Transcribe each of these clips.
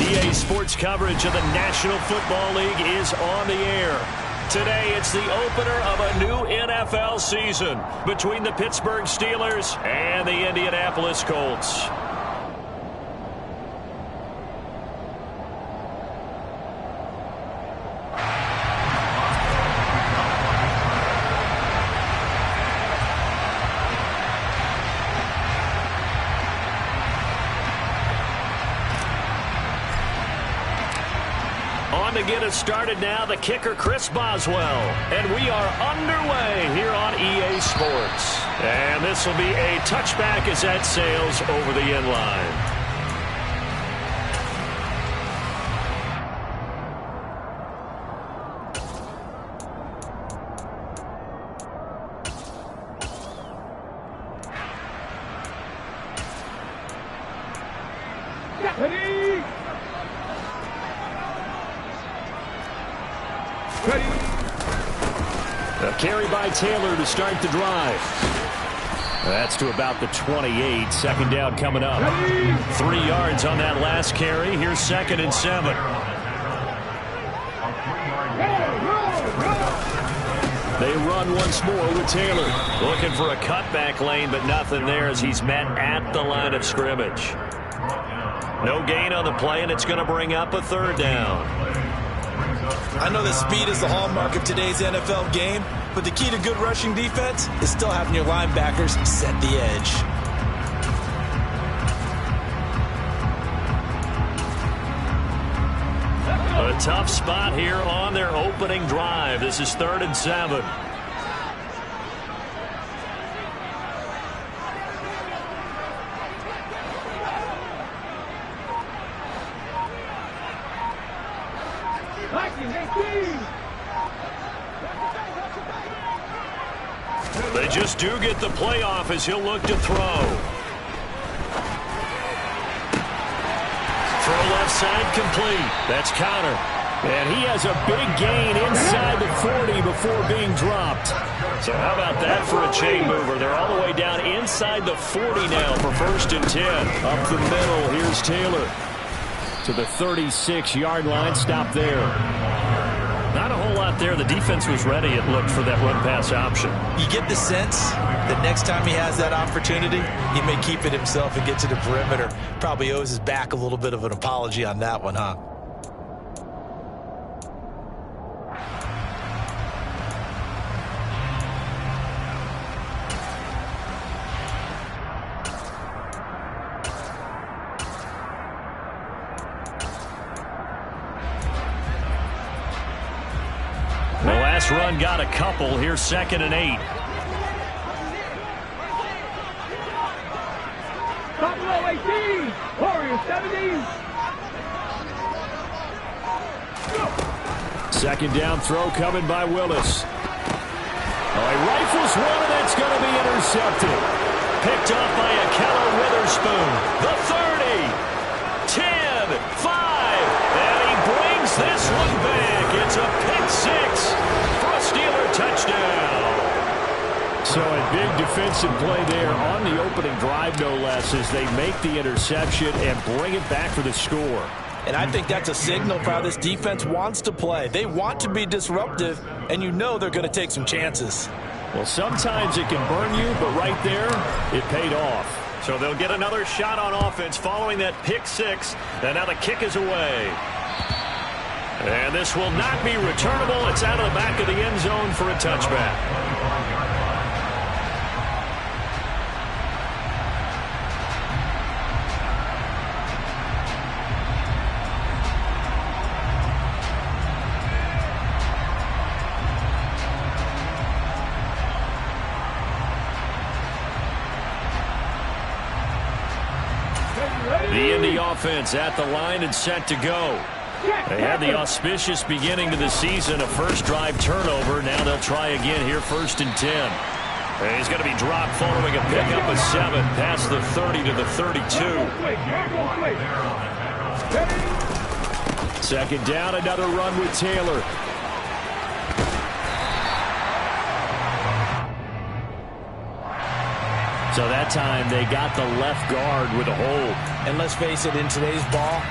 EA Sports coverage of the National Football League is on the air. Today, it's the opener of a new NFL season between the Pittsburgh Steelers and the Indianapolis Colts. To get us started now, the kicker Chris Boswell, and we are underway here on EA Sports, and this will be a touchback as that sails over the end line. A carry by Taylor to start the drive. That's to about the 28. Second down coming up. 3 yards on that last carry. Here's 2nd and 7. They run once more with Taylor. Looking for a cutback lane, but nothing there as he's met at the line of scrimmage. No gain on the play, and it's going to bring up a 3rd down. I know that speed is the hallmark of today's NFL game, but the key to good rushing defense is still having your linebackers set the edge. A tough spot here on their opening drive. This is 3rd and 7. They just do get the playoff as he'll look to throw. Throw left side complete. That's Connor. And he has a big gain inside the 40 before being dropped. So how about that for a chain mover? They're all the way down inside the 40 now for 1st and 10. Up the middle, here's Taylor. To the 36-yard line, stop there. Not a whole lot there. The defense was ready, it looked, for that run-pass option. You get the sense that next time he has that opportunity, he may keep it himself and get to the perimeter. Probably owes his back a little bit of an apology on that one, huh? Run got a couple. Here's 2nd and 8. Buffalo 18, Warriors 17. 2nd down throw coming by Willis. Oh, he rifles one, and that's going to be intercepted. Picked off by Ahkello Witherspoon. The 30, 10, 5, and he brings this one back. It's a pick 6. Steeler touchdown. So a big defensive play there on the opening drive, no less, as they make the interception and bring it back for the score. And I think that's a signal for how this defense wants to play. They want to be disruptive, and you know they're going to take some chances. Well, sometimes it can burn you, but right there, it paid off. So they'll get another shot on offense following that pick 6, and now the kick is away. And this will not be returnable. It's out of the back of the end zone for a touchback. The Indy offense at the line and set to go. They had the auspicious beginning to the season, a first drive turnover. Now they'll try again here, 1st and 10. And he's going to be dropped following a pickup of 7 past the 30 to the 32. 2nd down, another run with Taylor. So that time they got the left guard with a hold. And let's face it, in today's ball,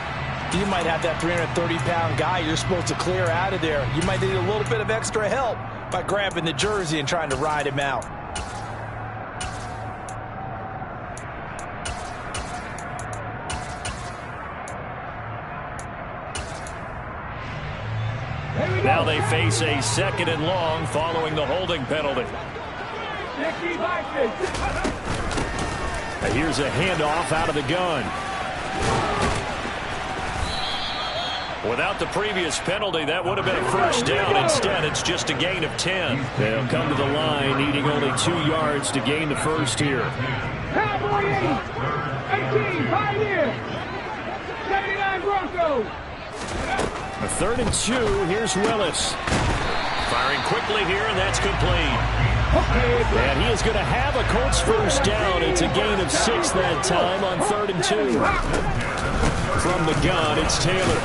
You might have that 330-pound guy you're supposed to clear out of there. You might need a little bit of extra help by grabbing the jersey and trying to ride him out. Now they face a 2nd and long following the holding penalty. Here's a handoff out of the gun. Without the previous penalty, that would have been a first down. Instead, it's just a gain of 10. They'll come to the line, needing only 2 yards to gain the first here. Cowboy 18, Pioneer, 79 Broncos. A 3rd and 2, here's Willis. Firing quickly here, and that's complete. And he is going to have a Colts first down. It's a gain of 6 that time on 3rd and 2. From the gun, it's Taylor.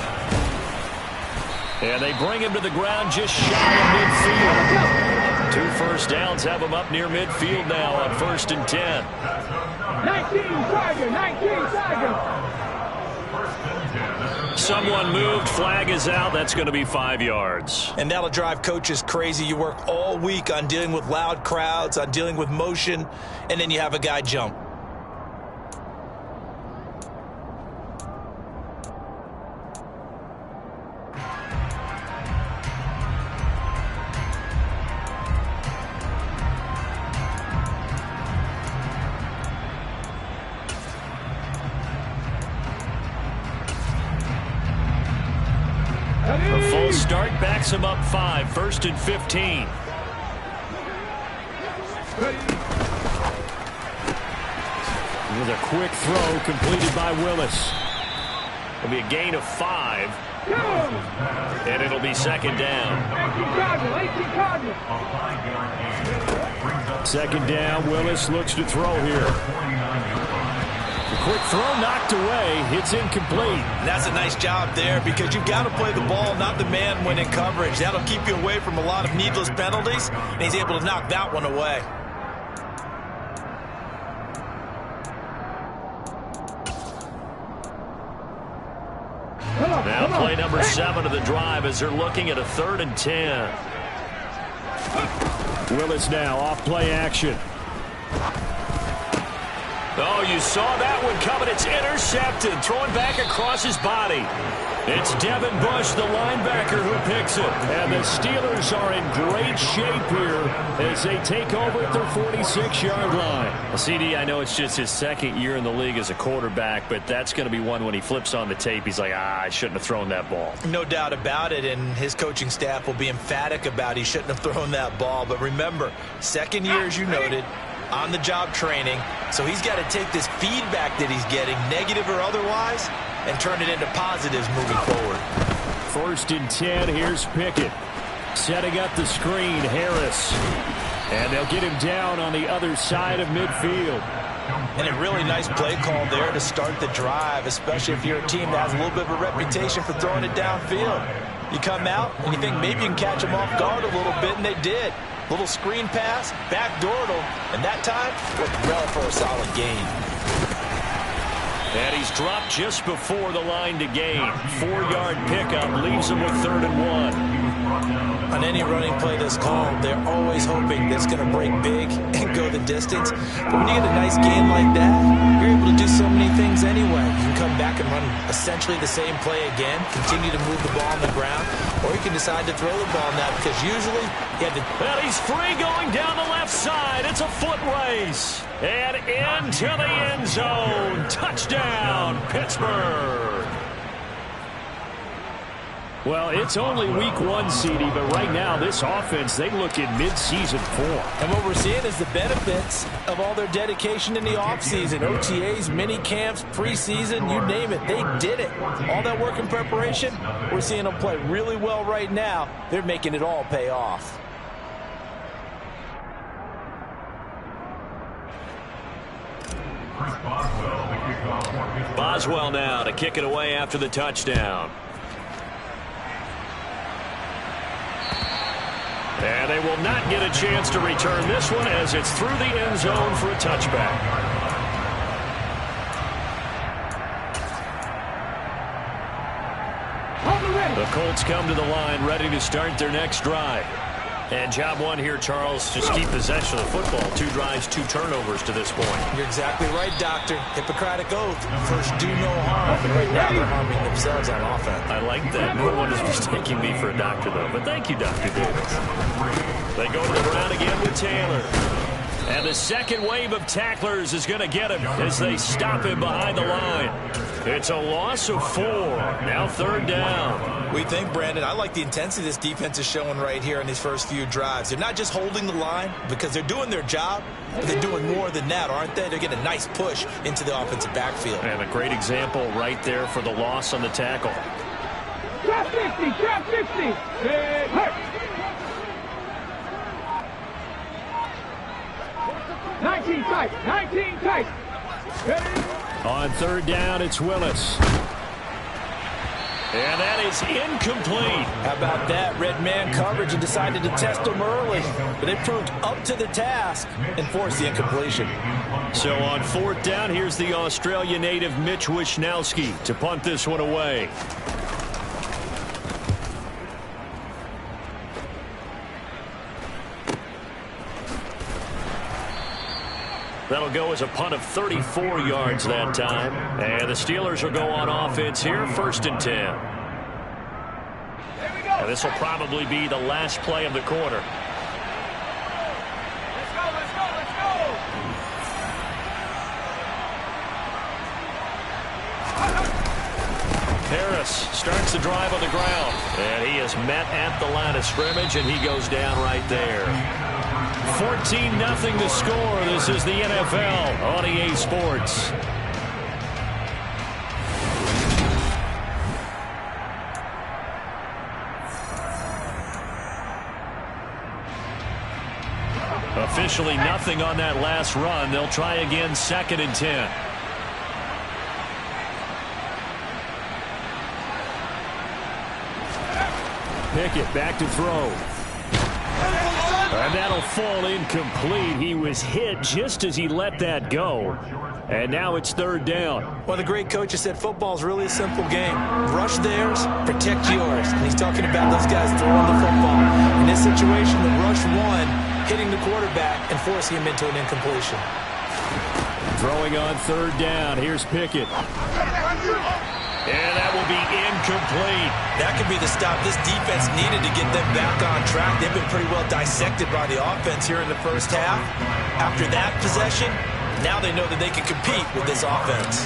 And they bring him to the ground just shy of midfield. 2 first downs have him up near midfield now on 1st and 10. 19 Tiger. Someone moved, flag is out. That's going to be 5 yards. And that'll drive coaches crazy. You work all week on dealing with loud crowds, on dealing with motion, and then you have a guy jump. A full start backs him up 5, 1st and 15. With a quick throw completed by Willis. It'll be a gain of 5. And it'll be 2nd down. 2nd down, Willis looks to throw here. The quick throw knocked away. It's incomplete. And that's a nice job there because you've got to play the ball, not the man when in coverage. That'll keep you away from a lot of needless penalties, and he's able to knock that one away. Now play number 7 of the drive as they're looking at a 3rd and 10. Willis now off play action. Oh, you saw that one coming. It's intercepted. Throwing back across his body. It's Devin Bush, the linebacker, who picks it. And the Steelers are in great shape here as they take over at their 46-yard line. Well, CD, I know it's just his 2nd year in the league as a quarterback, but that's going to be one when he flips on the tape. He's like, I shouldn't have thrown that ball. No doubt about it, and his coaching staff will be emphatic about he shouldn't have thrown that ball. But remember, 2nd year, as you noted, on-the-job training, so he's got to take this feedback that he's getting, negative or otherwise, and turn it into positives moving forward. 1st and 10, here's Pickett. Setting up the screen, Harris. And they'll get him down on the other side of midfield. And a really nice play call there to start the drive, especially if you're a team that has a little bit of a reputation for throwing it downfield. You come out and you think maybe you can catch them off guard a little bit, and they did. Little screen pass, backdoored him, and that time worked well for a solid gain. And he's dropped just before the line to gain. 4-yard pickup leaves him with 3rd and 1. On any running play that's called, they're always hoping that's going to break big and go the distance. But when you get a nice gain like that, you're able to do so many things anyway. You can come back and run essentially the same play again, continue to move the ball on the ground, or you can decide to throw the ball now because usually you have to... Well, he's free going down the left side. It's a foot race. And into the end zone. Touchdown, Pittsburgh. Well, it's only week 1, CD, but right now this offense, they look in mid-season form. And what we're seeing is the benefits of all their dedication in the offseason. OTAs, mini camps, preseason, you name it. They did it. All that work in preparation, we're seeing them play really well right now. They're making it all pay off. Boswell now to kick it away after the touchdown. And they will not get a chance to return this one as it's through the end zone for a touchback. The Colts come to the line ready to start their next drive. And job one here, Charles, just keep possession of the football. 2 drives, 2 turnovers to this point. You're exactly right, Doctor. Hippocratic oath. First, do no harm. But right now, they're harming themselves on offense. I like that. No one is mistaking me for a doctor, though. But thank you, Dr. Davis. They go to the ground again with Taylor. And the second wave of tacklers is going to get him as they stop him behind the line. It's a loss of 4. Now 3rd down. We think, Brandon, I like the intensity this defense is showing right here in these first few drives. They're not just holding the line because they're doing their job, but they're doing more than that, aren't they? They're getting a nice push into the offensive backfield. And a great example right there for the loss on the tackle. Drop 60, drop 60. And hurt. 19 tight, 19 tight. On 3rd down, it's Willis. And that is incomplete. How about that? Red man coverage and decided to test them early. But they proved up to the task and forced the incompletion. So on 4th down, here's the Australia native Mitch Wishnowski to punt this one away. That'll go as a punt of 34 yards that time. And the Steelers will go on offense here, 1st and 10. And this will probably be the last play of the quarter. Let's go, let's go, let's go. Harris starts the drive on the ground. And he is met at the line of scrimmage, and he goes down right there. 14-0 to score. This is the NFL on EA Sports. Officially nothing on that last run. They'll try again, 2nd and 10. Pickett back to throw. And that'll fall incomplete. He was hit just as he let that go. And now it's 3rd down. Well, the great coach has said football's really a simple game. Rush theirs, protect yours. And he's talking about those guys throwing the football. In this situation, the rush one, hitting the quarterback and forcing him into an incompletion. Throwing on 3rd down. Here's Pickett. And that will be incomplete. That could be the stop this defense needed to get them back on track. They've been pretty well dissected by the offense here in the first half. After that possession, now they know that they can compete with this offense.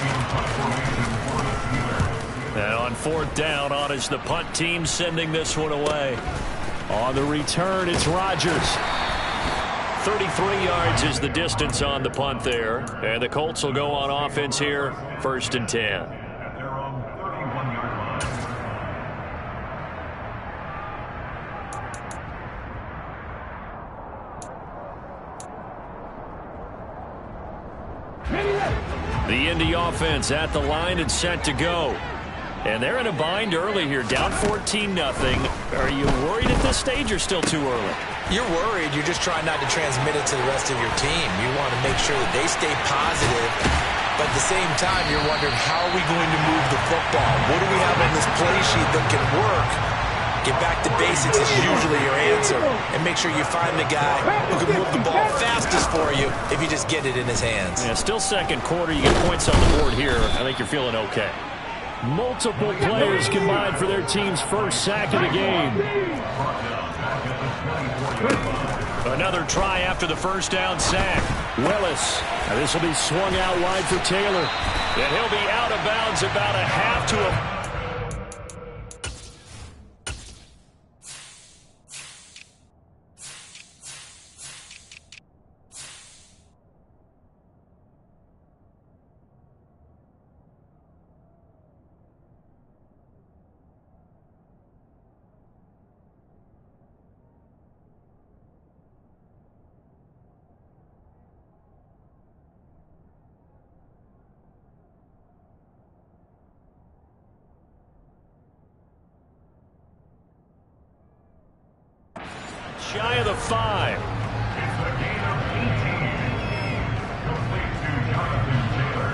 And on 4th down, on is the punt team sending this one away. On the return, it's Rodgers. 33 yards is the distance on the punt there. And the Colts will go on offense here, 1st and 10. The Indy offense at the line and set to go. And they're in a bind early here, down 14-0. Are you worried at this stage or still too early? You're worried. You're just trying not to transmit it to the rest of your team. You want to make sure that they stay positive. But at the same time, you're wondering, how are we going to move the football? What do we have on this play sheet that can work? Get back to basics is usually your answer. And make sure you find the guy who can move the ball fastest for you if you just get it in his hands. Yeah, still 2nd quarter. You get points on the board here. I think you're feeling okay. Multiple players combined for their team's 1st sack of the game. Another try after the 1st down sack. Willis. And this will be swung out wide for Taylor. And he'll be out of bounds about a half to a... Shy of the 5. Complete to Jonathan Taylor.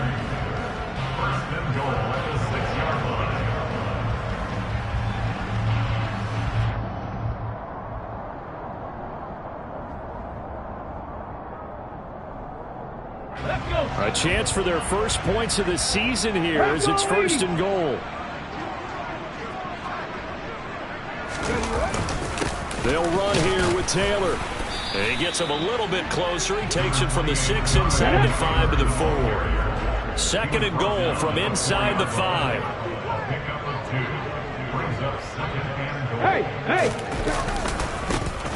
1st and goal at the 6-yard line. A chance for their first points of the season here as it's 1st and goal. They'll run here with Taylor. And he gets him a little bit closer. He takes it from the 6 inside the 5 to the 4. 2nd and goal from inside the 5. Hey!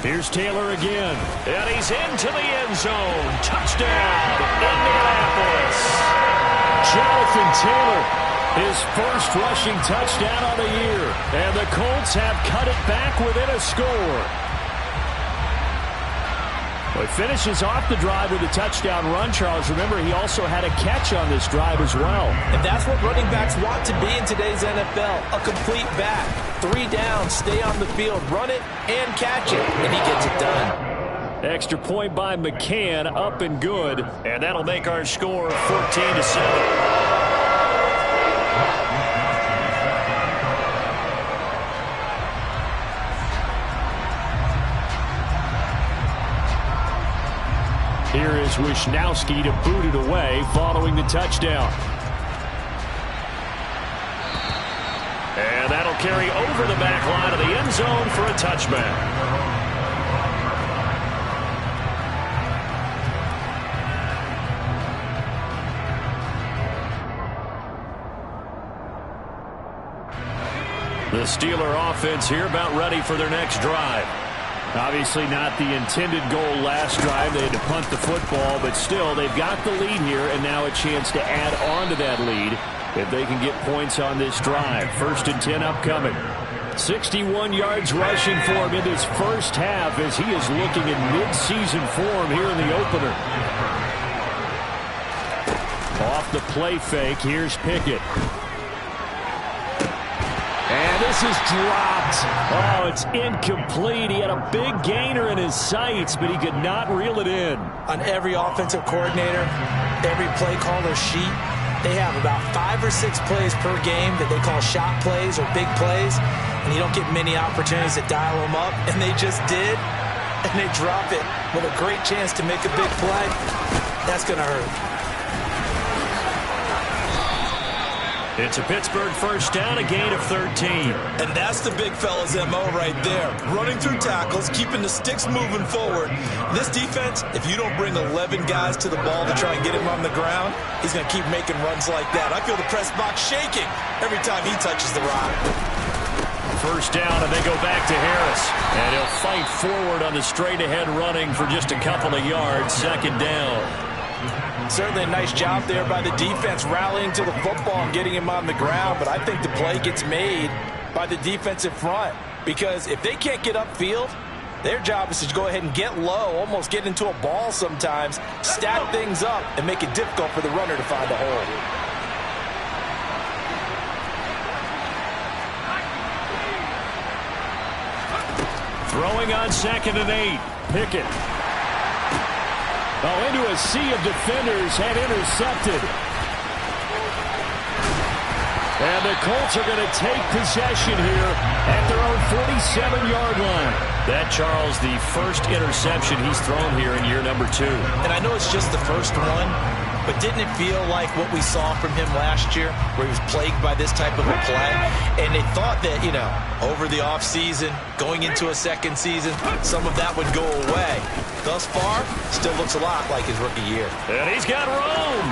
Here's Taylor again. And he's into the end zone. Touchdown, Indianapolis. Jonathan Taylor, his first rushing touchdown on the year. And the Colts have cut it back within a score. Well, he finishes off the drive with a touchdown run, Charles. Remember, he also had a catch on this drive as well. And that's what running backs want to be in today's NFL, a complete back. 3 downs, stay on the field, run it, and catch it, and he gets it done. Extra point by McCann, up and good, and that'll make our score 14-7. Here is Wisnowski to boot it away following the touchdown. And that'll carry over the back line of the end zone for a touchback. The Steeler offense here about ready for their next drive. Obviously not the intended goal last drive. They had to punt the football, but still they've got the lead here and now a chance to add on to that lead if they can get points on this drive. 1st and 10 upcoming. 61 yards rushing for him in this first half as he is looking in mid-season form here in the opener. Off the play fake, here's Pickett. And this is dropped. Oh, it's incomplete. He had a big gainer in his sights, but he could not reel it in. On every offensive coordinator, every play caller sheet, they have about 5 or 6 plays per game that they call shot plays or big plays, and you don't get many opportunities to dial them up, and they just did, and they drop it with a great chance to make a big play. That's going to hurt. It's a Pittsburgh first down, a gain of 13. And that's the big fella's MO right there. Running through tackles, keeping the sticks moving forward. This defense, if you don't bring 11 guys to the ball to try and get him on the ground, he's going to keep making runs like that. I feel the press box shaking every time he touches the rock. First down, and they go back to Harris. And he'll fight forward on the straight-ahead running for just a couple of yards. 2nd down. Certainly a nice job there by the defense rallying to the football and getting him on the ground, but I think the play gets made by the defensive front because if they can't get upfield, their job is to go ahead and get low, almost get into a ball sometimes, stack things up, and make it difficult for the runner to find a hole. Throwing on 2nd and 8. Pickett. Oh, into a sea of defenders, had intercepted. And the Colts are going to take possession here at their own 47-yard line. That, Charles, the first interception he's thrown here in year number 2. And I know it's just the first one, but didn't it feel like what we saw from him last year, where he was plagued by this type of a play? And they thought that, you know, over the offseason, going into a second season, some of that would go away. Thus far, still looks a lot like his rookie year. And he's got Rome.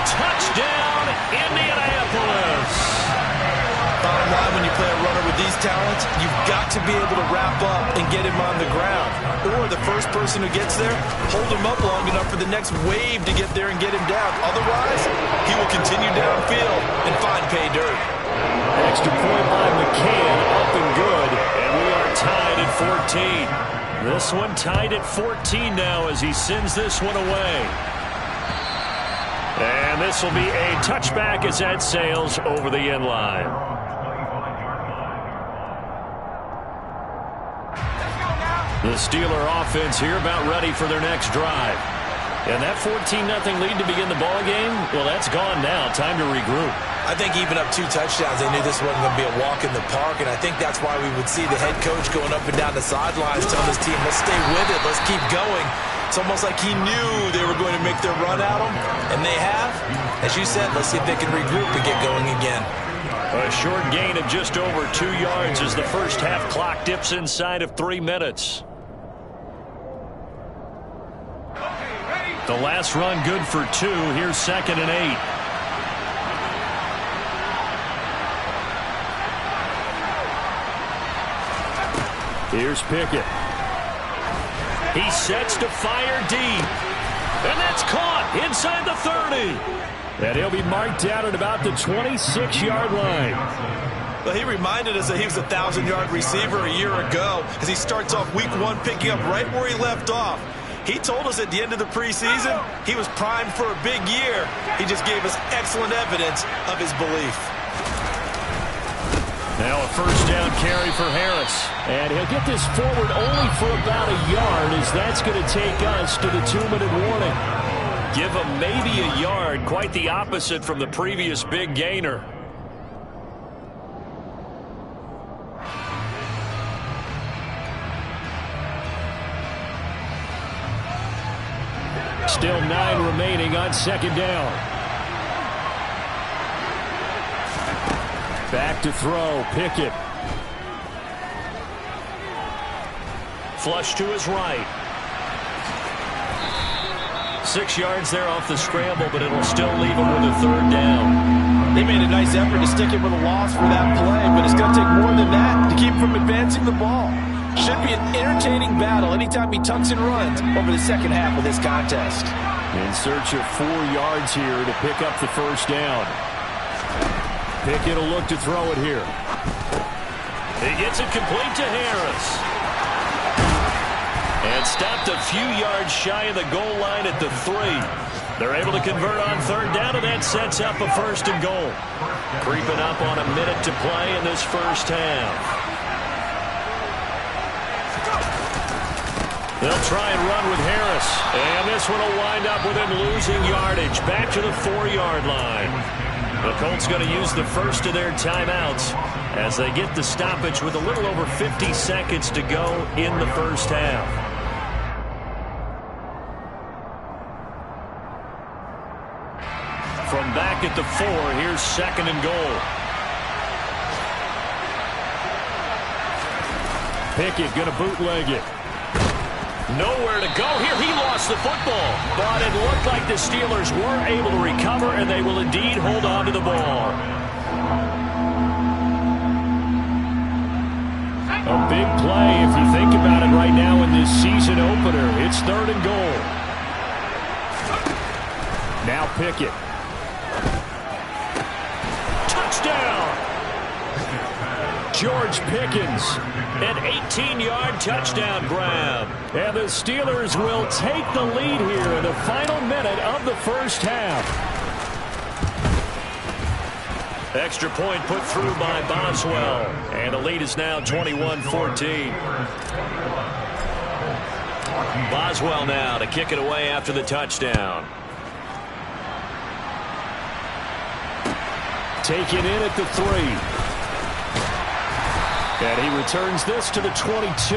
Touchdown, Indianapolis. Bottom line, when you play a runner with these talents, you've got to be able to wrap up and get him on the ground. Or the first person who gets there, hold him up long enough for the next wave to get there and get him down. Otherwise, he will continue downfield and find pay dirt. Extra point by McCann, up and good, and we are tied at 14. This one tied at 14 now as he sends this one away. And this will be a touchback as that sails over the end line. The Steeler offense here about ready for their next drive. And that 14-0 lead to begin the ball game, well, that's gone now. Time to regroup. I think even up 2 touchdowns, they knew this wasn't going to be a walk in the park, and I think that's why we would see the head coach going up and down the sidelines telling his team, let's stay with it, let's keep going. It's almost like he knew they were going to make their run at him, and they have. As you said, let's see if they can regroup and get going again. A short gain of just over 2 yards as the first half clock dips inside of 3 minutes. The last run good for 2. Here's 2nd and 8. Here's Pickett. He sets to fire deep. And that's caught inside the 30. And he'll be marked down at about the 26-yard line. Well, he reminded us that he was a 1,000-yard receiver a year ago as he starts off week 1 picking up right where he left off. He told us at the end of the preseason he was primed for a big year. He just gave us excellent evidence of his belief. Now a first down carry for Harris. And he'll get this forward only for about a yard, as that's going to take us to the 2-minute warning. Give him maybe a yard, quite the opposite from the previous big gainer. Still 9 remaining on 2nd down. Back to throw, Pickett. Flush to his right. 6 yards there off the scramble, but it'll still leave him with a 3rd down. They made a nice effort to stick him with a loss for that play, but it's going to take more than that to keep him from advancing the ball. Should be an entertaining battle anytime he tucks and runs over the second half of this contest. In search of 4 yards here to pick up the first down. Pickett will look to throw it here. He gets it complete to Harris. And stopped a few yards shy of the goal line at the 3. They're able to convert on 3rd down, and that sets up a 1st and goal. Creeping up on a minute to play in this first half. They'll try and run with Harris. And this one will wind up with him losing yardage. Back to the 4-yard line. The Colts going to use the first of their timeouts as they get the stoppage with a little over 50 seconds to go in the first half. From back at the 4, here's 2nd and goal. Pickett going to bootleg it. Nowhere to go here. He lost the football, but it looked like the Steelers were able to recover, and they will indeed hold on to the ball. A big play if you think about it right now in this season opener. It's 3rd and goal. Now Pickett. Touchdown! George Pickens, an 18-yard touchdown grab. And the Steelers will take the lead here in the final minute of the first half. Extra point put through by Boswell. And the lead is now 21-14. Boswell now to kick it away after the touchdown. Taken in at the 3. And he returns this to the 22.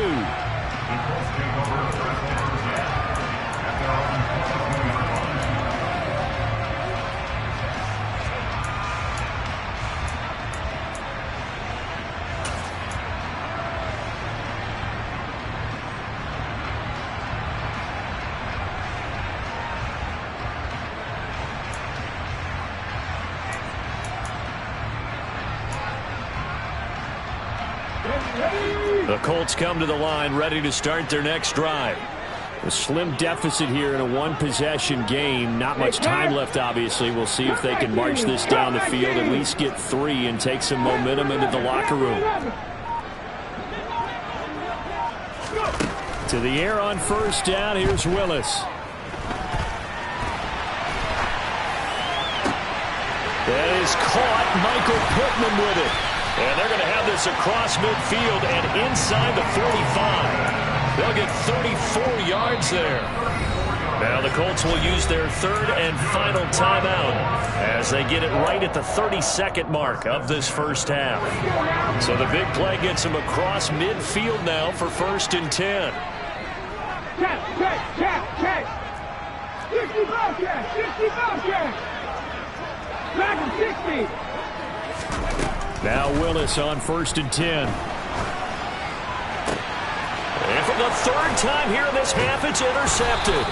The Colts come to the line ready to start their next drive. A slim deficit here in a one-possession game. Not much time left, obviously. We'll see if they can march this down the field, at least get 3 and take some momentum into the locker room. To the air on first down. Here's Willis. That is caught. Michael Pittman with it. And they're going to have this across midfield and inside the 45. They'll get 34 yards there. Now the the Colts will use their third and final timeout as they get it right at the 32nd mark of this first half. So the big play gets them across midfield now for 1st and 10. Check. 60 Bobcats. Back of 60. Now Willis on 1st and 10. And for the third time here in this half, it's intercepted.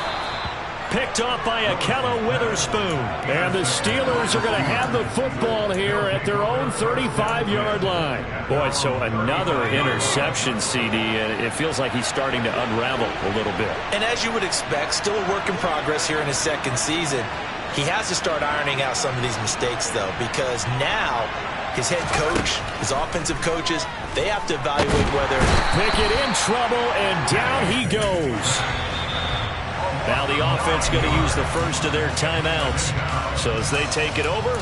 Picked off by Ahkello Witherspoon. And the Steelers are going to have the football here at their own 35-yard line. Boy, so another interception, CD, and it feels like he's starting to unravel a little bit. And as you would expect, still a work in progress here in his second season. He has to start ironing out some of these mistakes, though, because now his head coach, his offensive coaches, they have to evaluate whether... Pickett in trouble, and down he goes. Now the offense going to use the first of their timeouts. So as they take it over,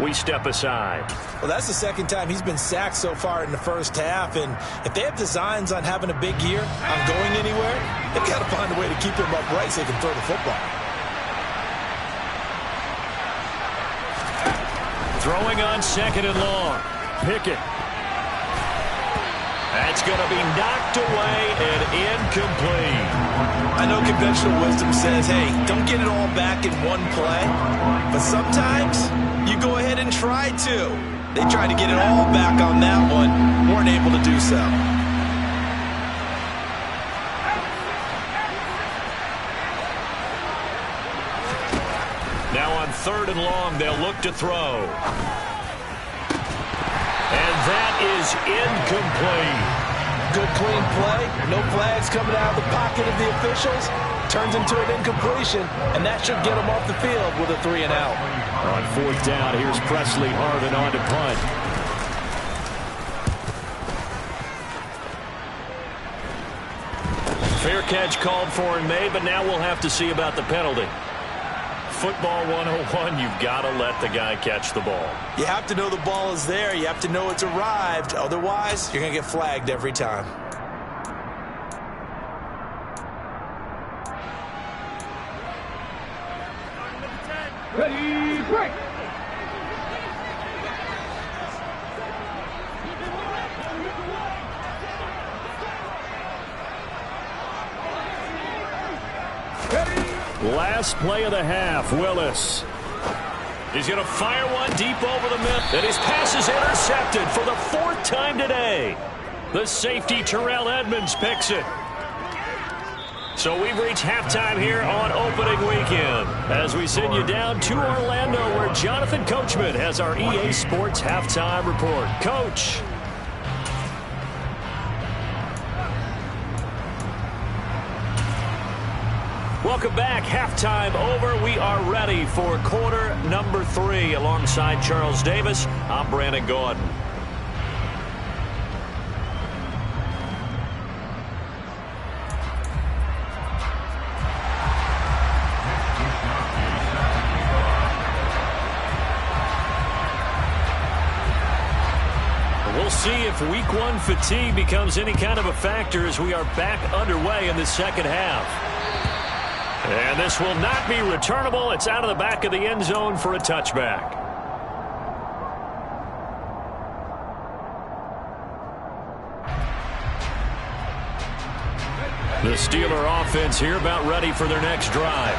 we step aside. Well, that's the second time he's been sacked so far in the first half. And if they have designs on having a big year, on going anywhere, they've got to find a way to keep him upright so they can throw the football. Throwing on 2nd and long. Pickett. That's going to be knocked away and incomplete. I know conventional wisdom says, hey, don't get it all back in one play. But sometimes you go ahead and try to. They tried to get it all back on that one. Weren't able to do so. Now on 3rd and long, they'll look to throw. And that is incomplete. Good clean play. No flags coming out of the pocket of the officials. Turns into an incompletion, and that should get them off the field with a 3 and out. On 4th down, here's Presley Harvin on to punt. Fair catch called for and made, but now we'll have to see about the penalty. Football 101, you've got to let the guy catch the ball. You have to know the ball is there. You have to know it's arrived. Otherwise, you're going to get flagged every time. Ready, break. Last play of the half, Willis. He's going to fire one deep over the middle. And his pass is intercepted for the 4th time today. The safety, Terrell Edmunds, picks it. So we've reached halftime here on opening weekend as we send you down to Orlando where Jonathan Coachman has our EA Sports halftime report. Coach. Welcome back. Halftime over. We are ready for quarter number 3. Alongside Charles Davis, I'm Brandon Gordon. We'll see if week 1 fatigue becomes any kind of a factor as we are back underway in the second half. And this will not be returnable. It's out of the back of the end zone for a touchback. The Steeler offense here about ready for their next drive.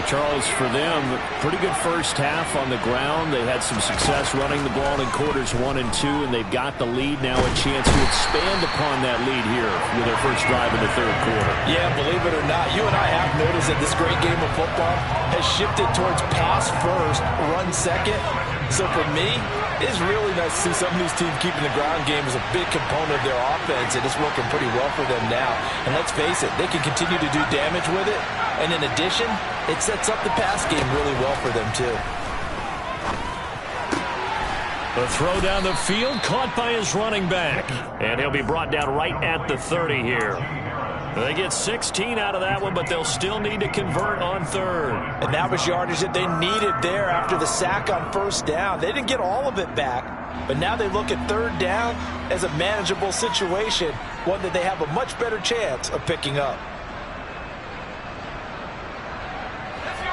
Charles, for them, pretty good first half on the ground. They had some success running the ball in quarters 1 and 2, and they've got the lead now, a chance to expand upon that lead here with their first drive in the 3rd quarter. Yeah, believe it or not, you and I have noticed that this great game of football has shifted towards pass first, run second. So for me, it's really nice to see some of these teams keeping the ground game as a big component of their offense, and it's working pretty well for them now. And let's face it, they can continue to do damage with it. And in addition, it sets up the pass game really well for them, too. The throw down the field, caught by his running back. And he'll be brought down right at the 30 here. They get 16 out of that one, but they'll still need to convert on 3rd. And that was yardage that they needed there after the sack on 1st down. They didn't get all of it back, but now they look at 3rd down as a manageable situation, one that they have a much better chance of picking up.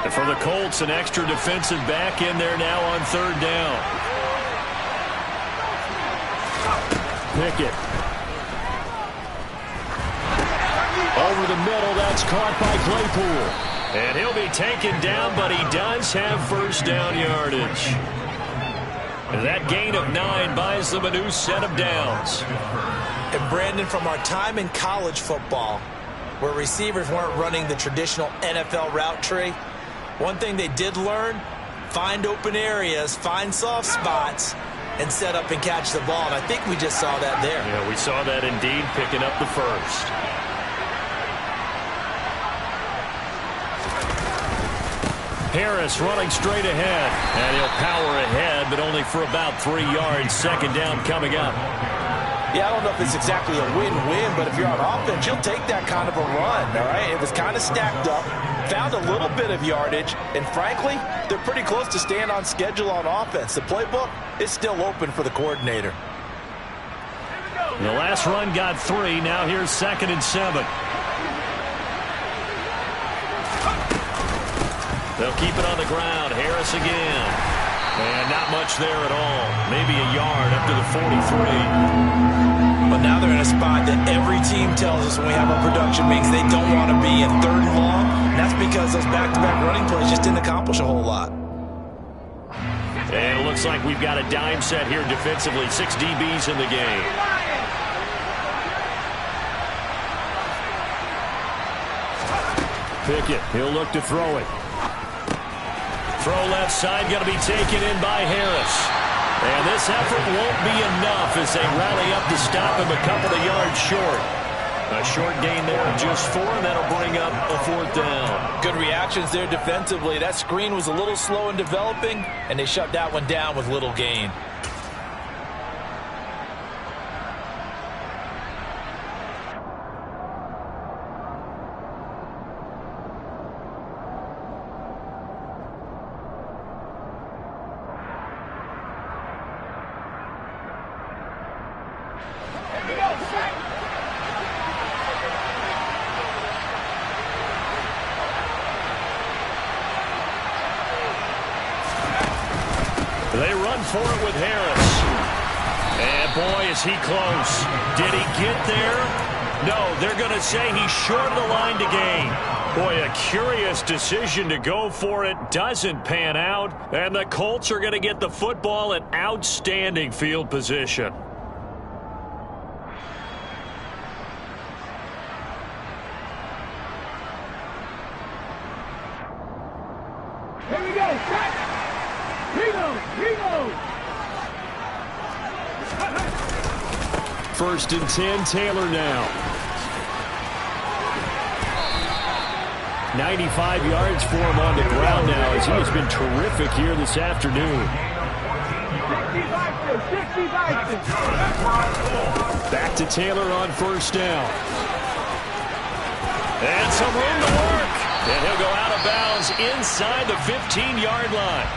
And for the Colts, an extra defensive back in there now on third down. Pickett. Over the middle, that's caught by Claypool. And he'll be taken down, but he does have first down yardage. And that gain of 9 buys them a new set of downs. And Brandon, from our time in college football, where receivers weren't running the traditional NFL route tree, one thing they did learn, find open areas, find soft spots, and set up and catch the ball. And I think we just saw that there. Yeah, we saw that indeed, picking up the first. Harris running straight ahead, and he'll power ahead, but only for about 3 yards. Second down coming up. Yeah, I don't know if it's exactly a win-win, but if you're on offense, you'll take that kind of a run, all right? It was kind of stacked up, found a little bit of yardage, and frankly, they're pretty close to staying on schedule on offense. The playbook is still open for the coordinator. The last run got 3. Now here's 2nd and 7. They'll keep it on the ground. Harris again. And not much there at all. Maybe a yard up to the 43. But now they're in a spot that every team tells us when we have a production means they don't want to be in 3rd and long. And that's because those back-to-back running plays just didn't accomplish a whole lot. And it looks like we've got a dime set here defensively. 6 DBs in the game. Pickett, he'll look to throw it. Throw left side, going to be taken in by Harris. And this effort won't be enough as they rally up to stop him a couple of yards short. A short gain there of just 4, and that'll bring up a 4th down. Good reactions there defensively. That screen was a little slow in developing, and they shut that one down with little gain. They run for it with Harris. And boy, is he close. Did he get there? No, they're going to say he's short of the line to gain. Boy, a curious decision to go for it. Doesn't pan out. And the Colts are going to get the football in outstanding field position. Here we go. Reload. 1st and 10, Taylor now. 95 yards for him on the ground now as he has been terrific here this afternoon. 60 Back to Taylor on 1st down. And some room to work. And he'll go out of bounds inside the 15-yard line.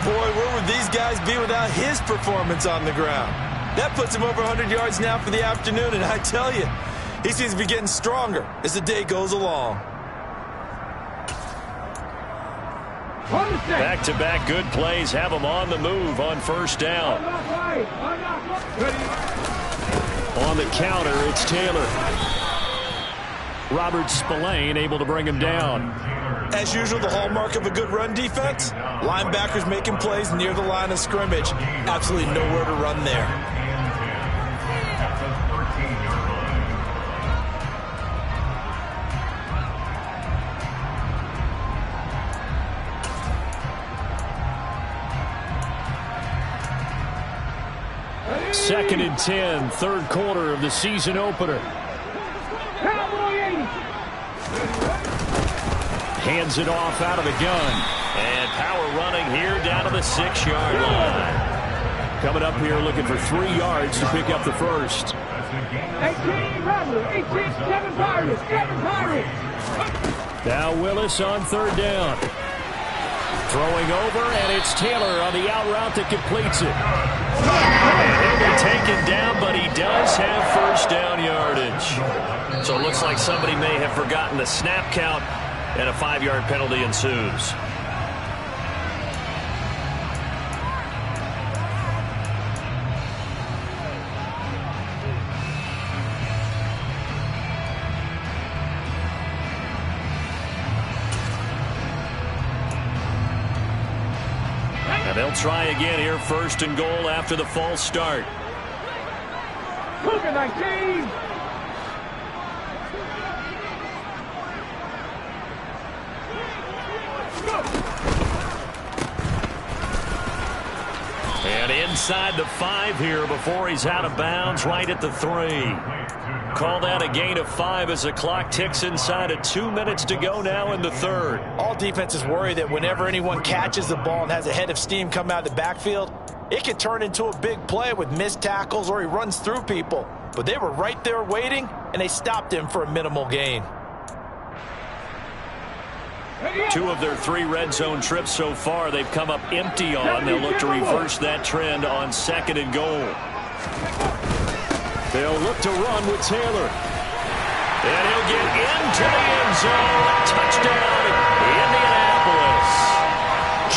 Boy, where would these guys be without his performance on the ground? That puts him over 100 yards now for the afternoon, and I tell you, he seems to be getting stronger as the day goes along. Back-to-back good plays have him on the move on 1st down. On the counter, it's Taylor. Robert Spillane able to bring him down. As usual, the hallmark of a good run defense, linebackers making plays near the line of scrimmage. Absolutely nowhere to run there. Second and 10, 3rd quarter of the season opener. Hands it off out of the gun. And power running here down to the 6-yard line. Coming up here looking for 3 yards to pick up the first. 18 7 Pirates. Now Willis on 3rd down. Throwing over, and it's Taylor on the out route that completes it. And he'll be taken down, but he does have first down yardage. So it looks like somebody may have forgotten the snap count and a 5-yard penalty ensues. And they'll try again here, 1st and goal after the false start. Cougar 19. And inside the 5 here before he's out of bounds, right at the 3. Call that a gain of 5 as the clock ticks inside of 2 minutes to go now in the 3rd. All defenses worry that whenever anyone catches the ball and has a head of steam come out of the backfield, it can turn into a big play with missed tackles or he runs through people. But they were right there waiting, and they stopped him for a minimal gain. 2 of their 3 red zone trips so far they've come up empty on. They'll look to reverse that trend on 2nd and goal. They'll look to run with Taylor. And he'll get into the end zone. Touchdown, Indianapolis.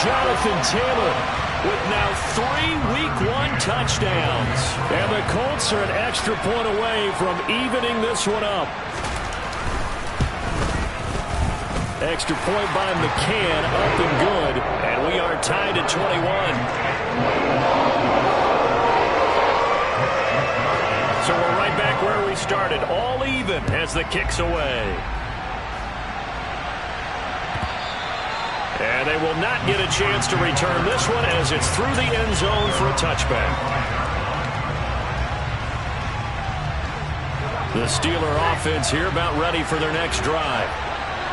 Jonathan Taylor with now 3 Week 1 touchdowns. And the Colts are an extra point away from evening this one up. Extra point by McCann, up and good. And we are tied at 21. So we're right back where we started, all even as the kick's away. And they will not get a chance to return this one as it's through the end zone for a touchback. The Steeler offense here about ready for their next drive.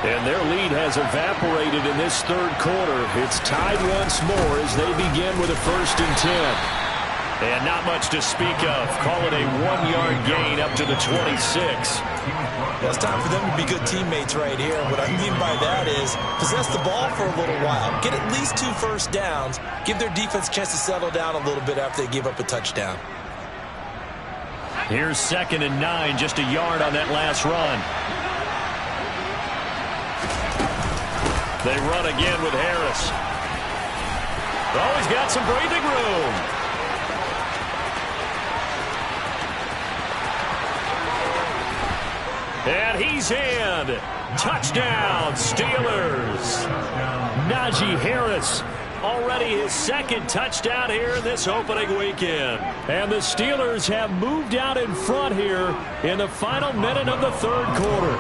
And their lead has evaporated in this 3rd quarter. It's tied once more as they begin with a 1st and 10. And not much to speak of. Call it a 1-yard gain up to the 26. Well, it's time for them to be good teammates right here. What I mean by that is possess the ball for a little while. Get at least 2 first downs. Give their defense a chance to settle down a little bit after they give up a touchdown. Here's 2nd and 9, just a yard on that last run. They run again with Harris. Oh, he's got some breathing room. And he's in. Touchdown, Steelers. Najee Harris, already his 2nd touchdown here in this opening weekend. And the Steelers have moved out in front here in the final minute of the 3rd quarter.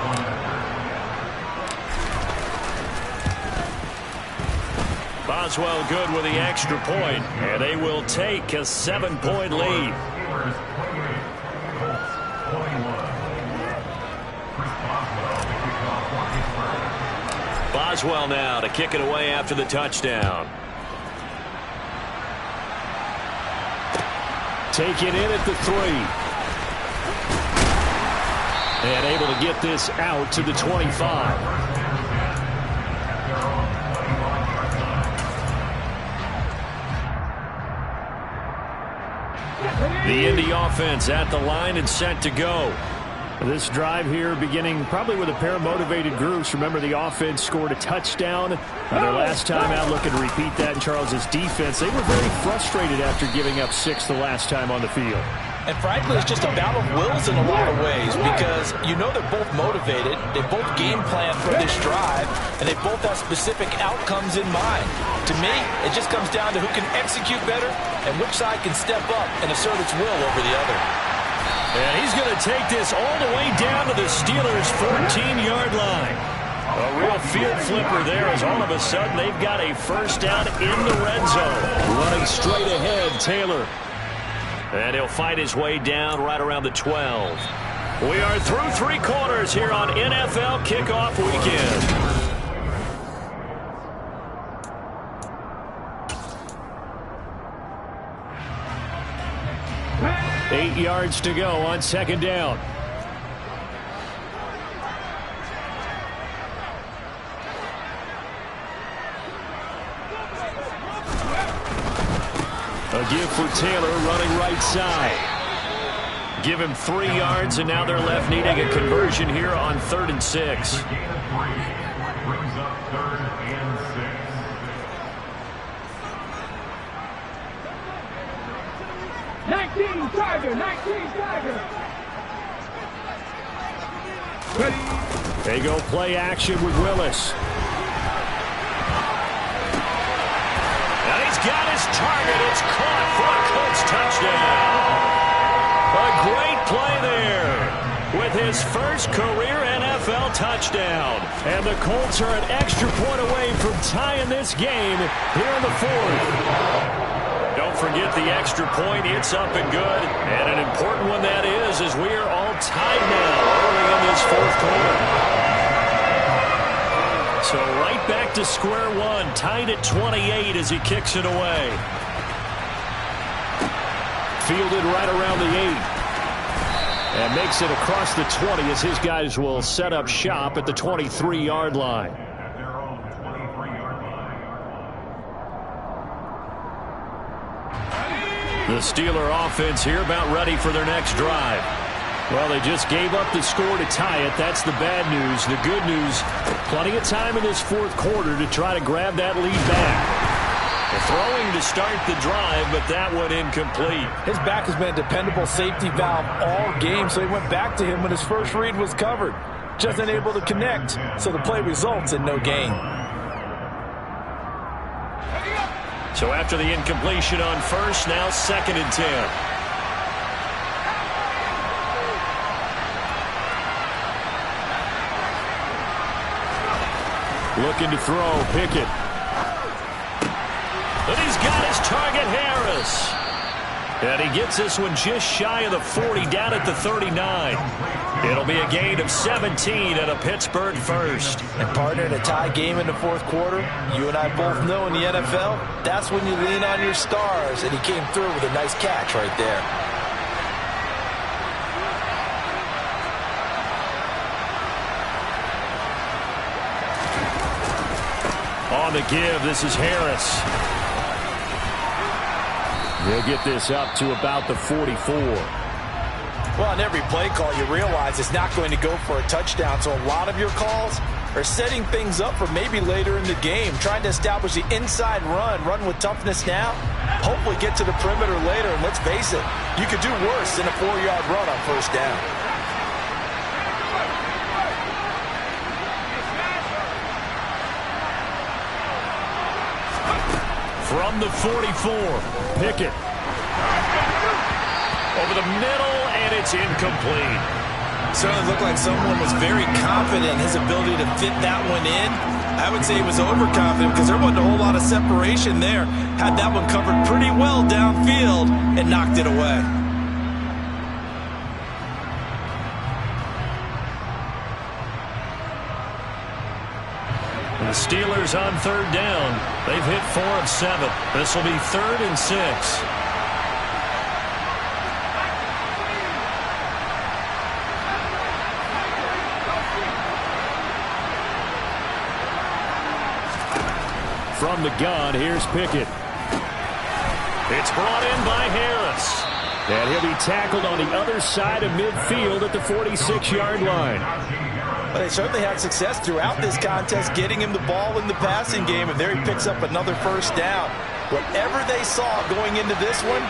Boswell good with the extra point, and they will take a 7-point lead. Boswell now to kick it away after the touchdown. Taken in at the 3. And able to get this out to the 25. The Indy offense at the line and set to go. This drive here beginning probably with a pair of motivated groups. Remember, the offense scored a touchdown their last time out. Looking to repeat that in Charles's defense. They were very frustrated after giving up 6 the last time on the field. And frankly, it's just a battle of wills in a lot of ways because you know they're both motivated. They both game plan for this drive, and they both have specific outcomes in mind. To me, it just comes down to who can execute better and which side can step up and assert its will over the other. And he's going to take this all the way down to the Steelers' 14-yard line. A real field flipper there as all of a sudden they've got a first down in the red zone. Running straight ahead, Taylor. And he'll fight his way down right around the 12. We are through 3 quarters here on NFL Kickoff Weekend. Eight yards to go on 2nd down. A give for Taylor running right side. Give him 3 yards, and now they're left needing a conversion here on 3rd and 6. brings up 3rd and 6. Tiger, 19 Tiger. Ready. They go play action with Willis. And he's got his target. It's caught for a Colts touchdown. A great play there with his first career NFL touchdown. And the Colts are an extra point away from tying this game here in the 4th. Don't forget the extra point. It's up and good. And an important one that is, as we are all tied now early in this 4th quarter. So right back to square one, tied at 28 as he kicks it away. Fielded right around the 8. And makes it across the 20 as his guys will set up shop at the 23-yard line. The Steeler offense here about ready for their next drive. Well, they just gave up the score to tie it. That's the bad news. The good news, plenty of time in this 4th quarter to try to grab that lead back. The throwing to start the drive, but that one incomplete. His back has been a dependable safety valve all game, so he went back to him when his first read was covered. Just unable to connect, so the play results in no gain. So after the incompletion on first, now 2nd and 10. Looking to throw, Pickett. And he's got his target, Harris. And he gets this one just shy of the 40, down at the 39. It'll be a gain of 17 and a Pittsburgh first. And partner, in a tie game in the 4th quarter, you and I both know in the NFL, that's when you lean on your stars. And he came through with a nice catch right there. On the give, this is Harris. He'll get this up to about the 44. Well, on every play call, you realize it's not going to go for a touchdown. So a lot of your calls are setting things up for maybe later in the game, trying to establish the inside run with toughness now, hopefully get to the perimeter later. And let's face it, you could do worse than a 4-yard run on first down. From the 44, Pickett. Over the middle, and it's incomplete. Certainly looked like someone was very confident in his ability to fit that one in. I would say he was overconfident because there wasn't a whole lot of separation there. Had that one covered pretty well downfield and knocked it away. The Steelers on 3rd down. They've hit 4 of 7. This will be 3rd and 6. From the gun, here's Pickett. It's brought in by Harris. And he'll be tackled on the other side of midfield at the 46-yard line. But they certainly had success throughout this contest, getting him the ball in the passing game, and there he picks up another first down. Whatever they saw going into this one,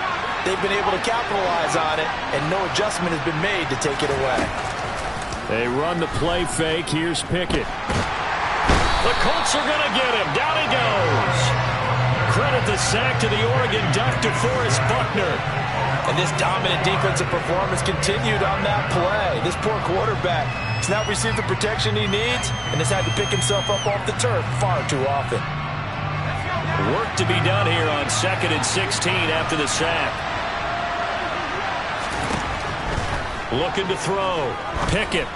they've been able to capitalize on it, and no adjustment has been made to take it away. They run the play fake. Here's Pickett. The Colts are going to get him. Down he goes. Credit the sack to the Oregon Duck, DeForest Buckner. And this dominant defensive performance continued on that play. This poor quarterback has not received the protection he needs and has had to pick himself up off the turf far too often. Work to be done here on 2nd and 16 after the sack. Looking to throw. Pickett.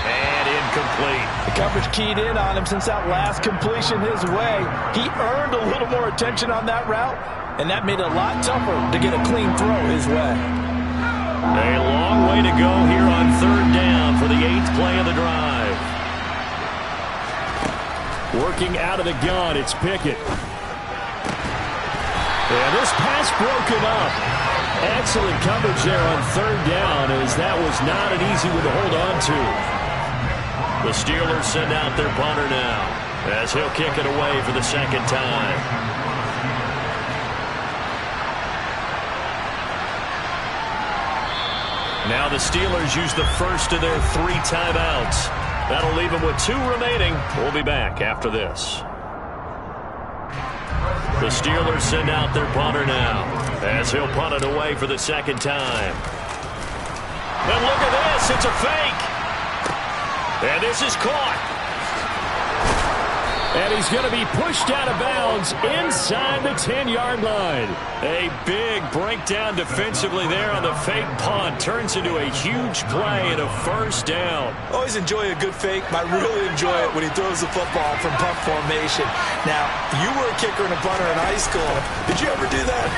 And incomplete. The coverage keyed in on him since that last completion his way. He earned a little more attention on that route, and that made it a lot tougher to get a clean throw his way. A long way to go here on 3rd down for the 8th play of the drive. Working out of the gun, it's Pickett. And this pass broken up. Excellent coverage there on 3rd down, as that was not an easy one to hold on to. The Steelers send out their punter now, as he'll kick it away for the second time. Now the Steelers use the first of their 3 timeouts. That'll leave them with 2 remaining. We'll be back after this. The Steelers send out their punter now, as he'll punt it away for the second time. And look at this, it's a fake. And this is caught. And he's going to be pushed out of bounds inside the 10-yard line. A big breakdown defensively there on the fake punt. Turns into a huge play and a first down. Always enjoy a good fake. I really enjoy it when he throws the football from punt formation. Now, you were a kicker and a punter in high school. Did you ever do that?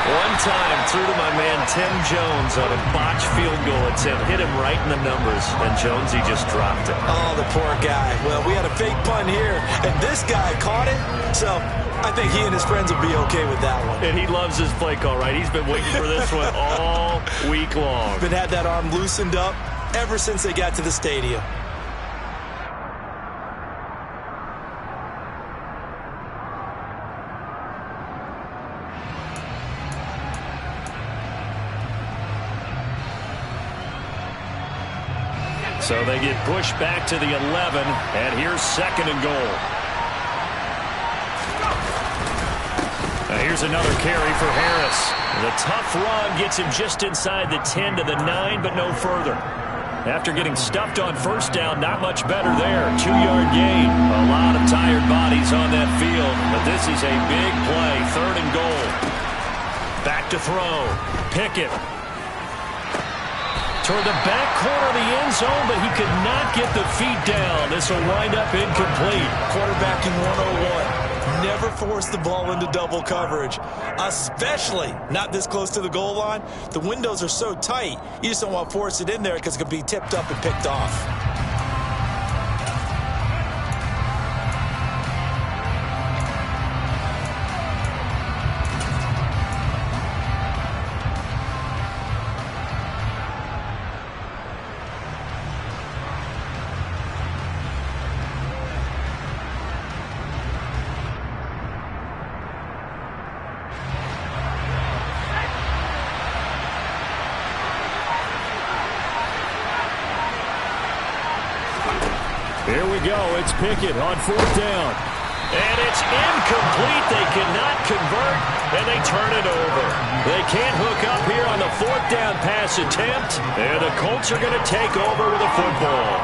One time, threw to my man Tim Jones on a botched field goal attempt. Hit him right in the numbers, and Jonesy just dropped it. Oh, the poor guy. Well, we had a fake punt here, and this guy caught it, so I think he and his friends will be okay with that one. And he loves his play call, right? He's been waiting for this one all week long. Been had that arm loosened up ever since they got to the stadium. So they get pushed back to the 11, and here's 2nd and goal. Now here's another carry for Harris. The tough run gets him just inside the 10 to the 9, but no further. After getting stuffed on first down, not much better there. 2-yard gain. A lot of tired bodies on that field, but this is a big play. 3rd and goal. Back to throw. Pickett. Toward the back corner of the end zone, but he could not get the feet down. This will wind up incomplete. Quarterbacking 101. Never force the ball into double coverage, especially not this close to the goal line. The windows are so tight, you just don't want to force it in there because it could be tipped up and picked off. Here we go. It's Pickett on 4th down. And it's incomplete. They cannot convert, and they turn it over. They can't hook up here on the 4th down pass attempt, and the Colts are going to take over with a football.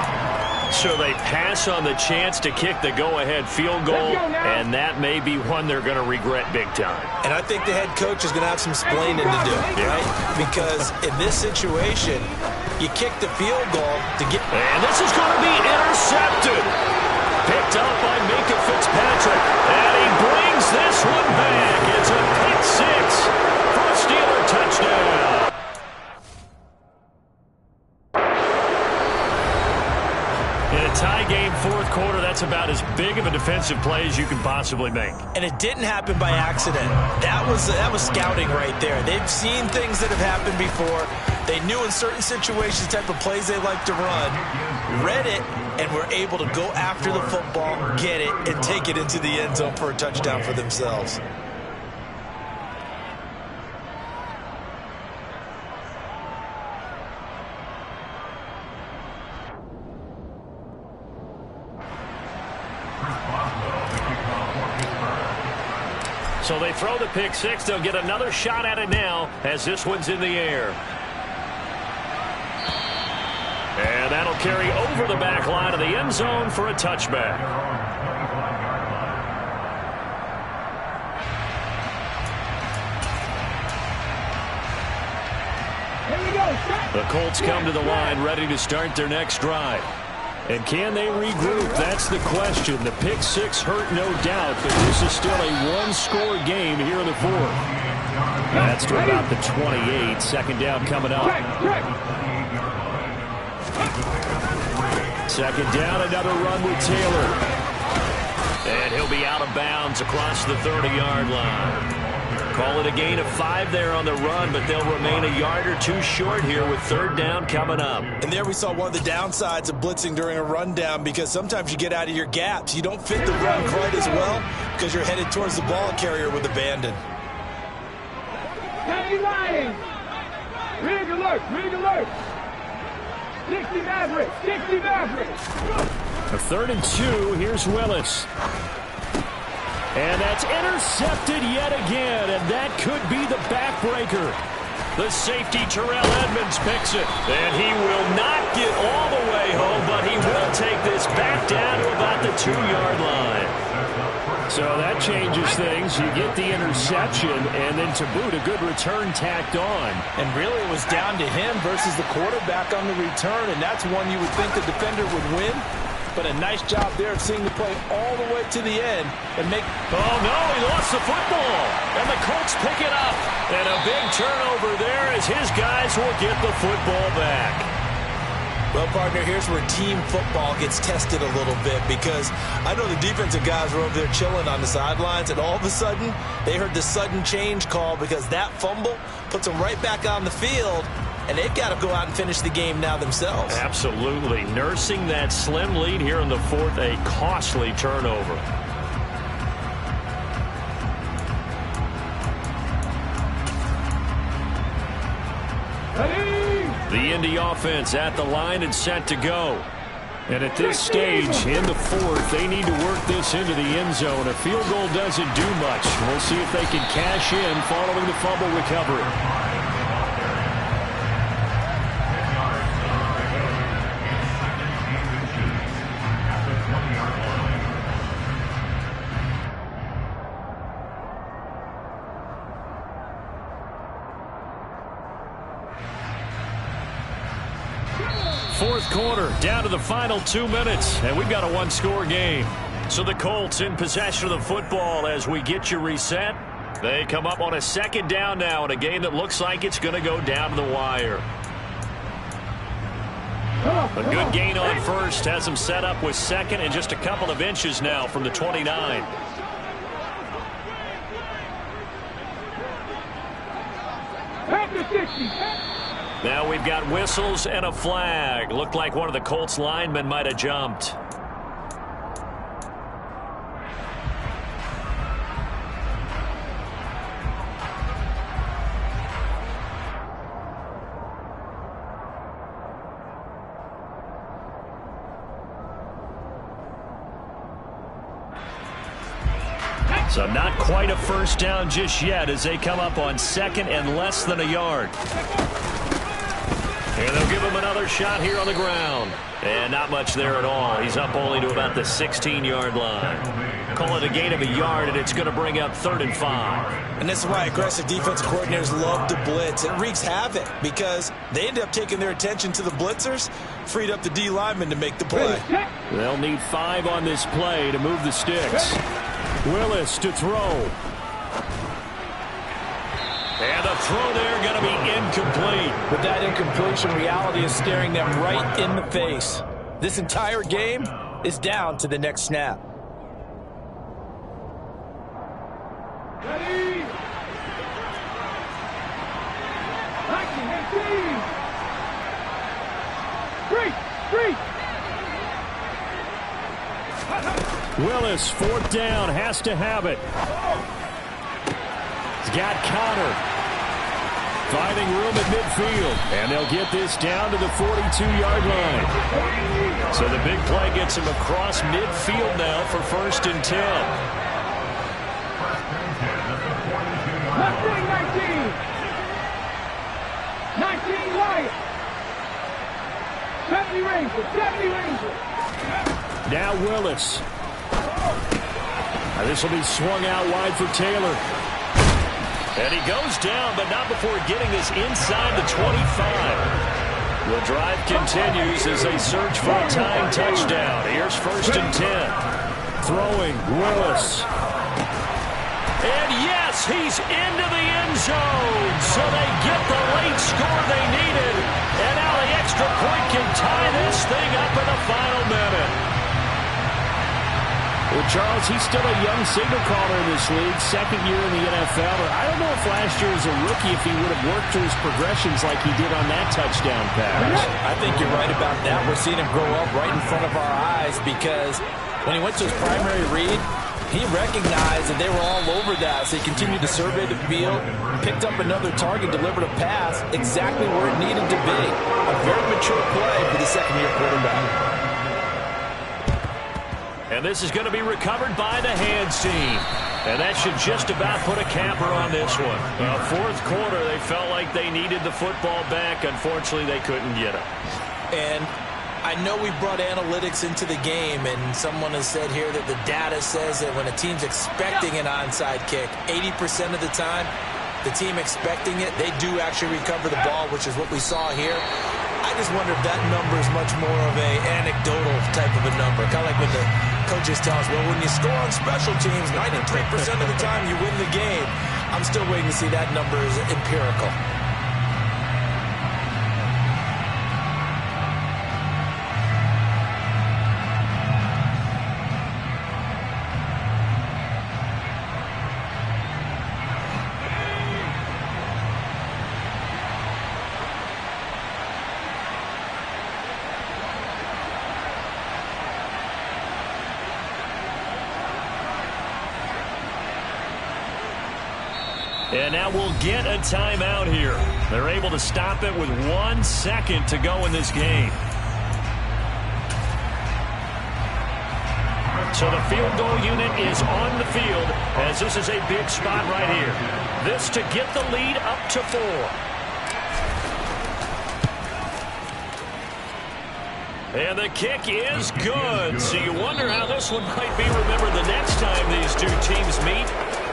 So they pass on the chance to kick the go-ahead field goal, and that may be one they're going to regret big time. And I think the head coach is going to have some explaining to do, right? Because in this situation, you kick the field goal to get... And this is going to be intercepted. Picked up by Minkah Fitzpatrick. And he brings this one back. It's a pick 6 for a Steeler touchdown. In a tie game 4th quarter, that's about as big of a defensive play as you can possibly make. And it didn't happen by accident. That was scouting right there. They've seen things that have happened before. They knew in certain situations the type of plays they like to run, read it, and were able to go after the football, get it, and take it into the end zone for a touchdown for themselves. So they throw the pick 6. They'll get another shot at it now as this one's in the air. And that'll carry over the back line of the end zone for a touchback. Here we go. The Colts come to the line ready to start their next drive. And can they regroup? That's the question. The pick 6 hurt, no doubt, but this is still a one-score game here in the 4th. That's to about the 28. 2nd down coming up. Second down, another run with Taylor. And he'll be out of bounds across the 30-yard line. Call it a gain of 5 there on the run, but they'll remain a yard or 2 short here with 3rd down coming up. And there we saw one of the downsides of blitzing during a rundown, because sometimes you get out of your gaps. You don't fit the run quite as well because you're headed towards the ball carrier with abandon. Heavy line. Rig alert. Rig alert. 60 Maverick. 60 Maverick. A 3rd and 2. Here's Willis. And that's intercepted yet again, and that could be the backbreaker. The safety, Terrell Edmunds, picks it. And he will not get all the way home, but he will take this back down to about the 2-yard line. So that changes things. You get the interception, and then to boot, a good return tacked on. And really it was down to him versus the quarterback on the return, and that's one you would think the defender would win. But a nice job there of seeing the play all the way to the end and make... Oh, no, he lost the football. And the Colts pick it up. And a big turnover there as his guys will get the football back. Well, partner, here's where team football gets tested a little bit, because I know the defensive guys were over there chilling on the sidelines, and all of a sudden they heard the sudden change call, because that fumble puts them right back on the field. And they've got to go out and finish the game now themselves. Absolutely. Nursing that slim lead here in the 4th, a costly turnover. The Indy offense at the line and set to go. And at this stage, in the 4th, they need to work this into the end zone. A field goal doesn't do much. We'll see if they can cash in following the fumble recovery. Fourth quarter, down to the final 2 minutes, and we've got a 1-score game. So the Colts in possession of the football as we get you reset. They come up on a 2nd down now in a game that looks like it's going to go down to the wire. A good gain on first has them set up with 2nd and just a couple of inches now from the 29. After 60. Now we've got whistles and a flag. Looked like one of the Colts linemen might have jumped. So not quite a first down just yet as they come up on 2nd and less than a yard. And they'll give him another shot here on the ground. And not much there at all. He's up only to about the 16-yard line. Call it a gain of a yard, and it's going to bring up 3rd and 5. And this is why aggressive defensive coordinators love to blitz. It wreaks havoc because they end up taking their attention to the blitzers, freed up the D lineman to make the play. They'll need 5 on this play to move the sticks. Willis to throw. And the throw there going to be incomplete. But that incompletion, reality is staring them right in the face. This entire game is down to the next snap. Ready. 19, 18. 3. Willis, 4th down, has to have it. He's got Connor. Finding room at midfield. And they'll get this down to the 42-yard line. So the big play gets him across midfield now for 1st and 10. Left wing 19. 19 Wyatt. 70 Ranger. 70 Ranger. Now Willis. Now this will be swung out wide for Taylor. And he goes down, but not before getting this inside the 25. The drive continues as they search for a tying touchdown. Here's 1st and 10. Throwing, Willis. And yes, he's into the end zone. So they get the late score they needed. And now the extra point can tie this thing up in the final minute. Well, Charles, he's still a young signal caller in this league, second year in the NFL. But I don't know if last year as a rookie, if he would have worked through his progressions like he did on that touchdown pass. I think you're right about that. We're seeing him grow up right in front of our eyes because when he went to his primary read, he recognized that they were all over that, so he continued to survey the field, picked up another target, delivered a pass exactly where it needed to be. A very mature play for the second-year quarterback. And this is going to be recovered by the hands team. And that should just about put a capper on this one. Fourth quarter, they felt like they needed the football back. Unfortunately, they couldn't get it. And I know we brought analytics into the game, and someone has said here that the data says that when a team's expecting an onside kick, 80% of the time, the team expecting it, they do actually recover the ball, which is what we saw here. I just wonder if that number is much more of a anecdotal type of a number. Kind of like when the coaches tell us, well, when you score on special teams, 93% of the time you win the game. I'm still waiting to see that number is empirical. And now we'll get a timeout here. They're able to stop it with 1 second to go in this game. So the field goal unit is on the field as this is a big spot right here. This to get the lead up to 4. And the kick is good. So you wonder how this one might be remembered the next time these two teams meet.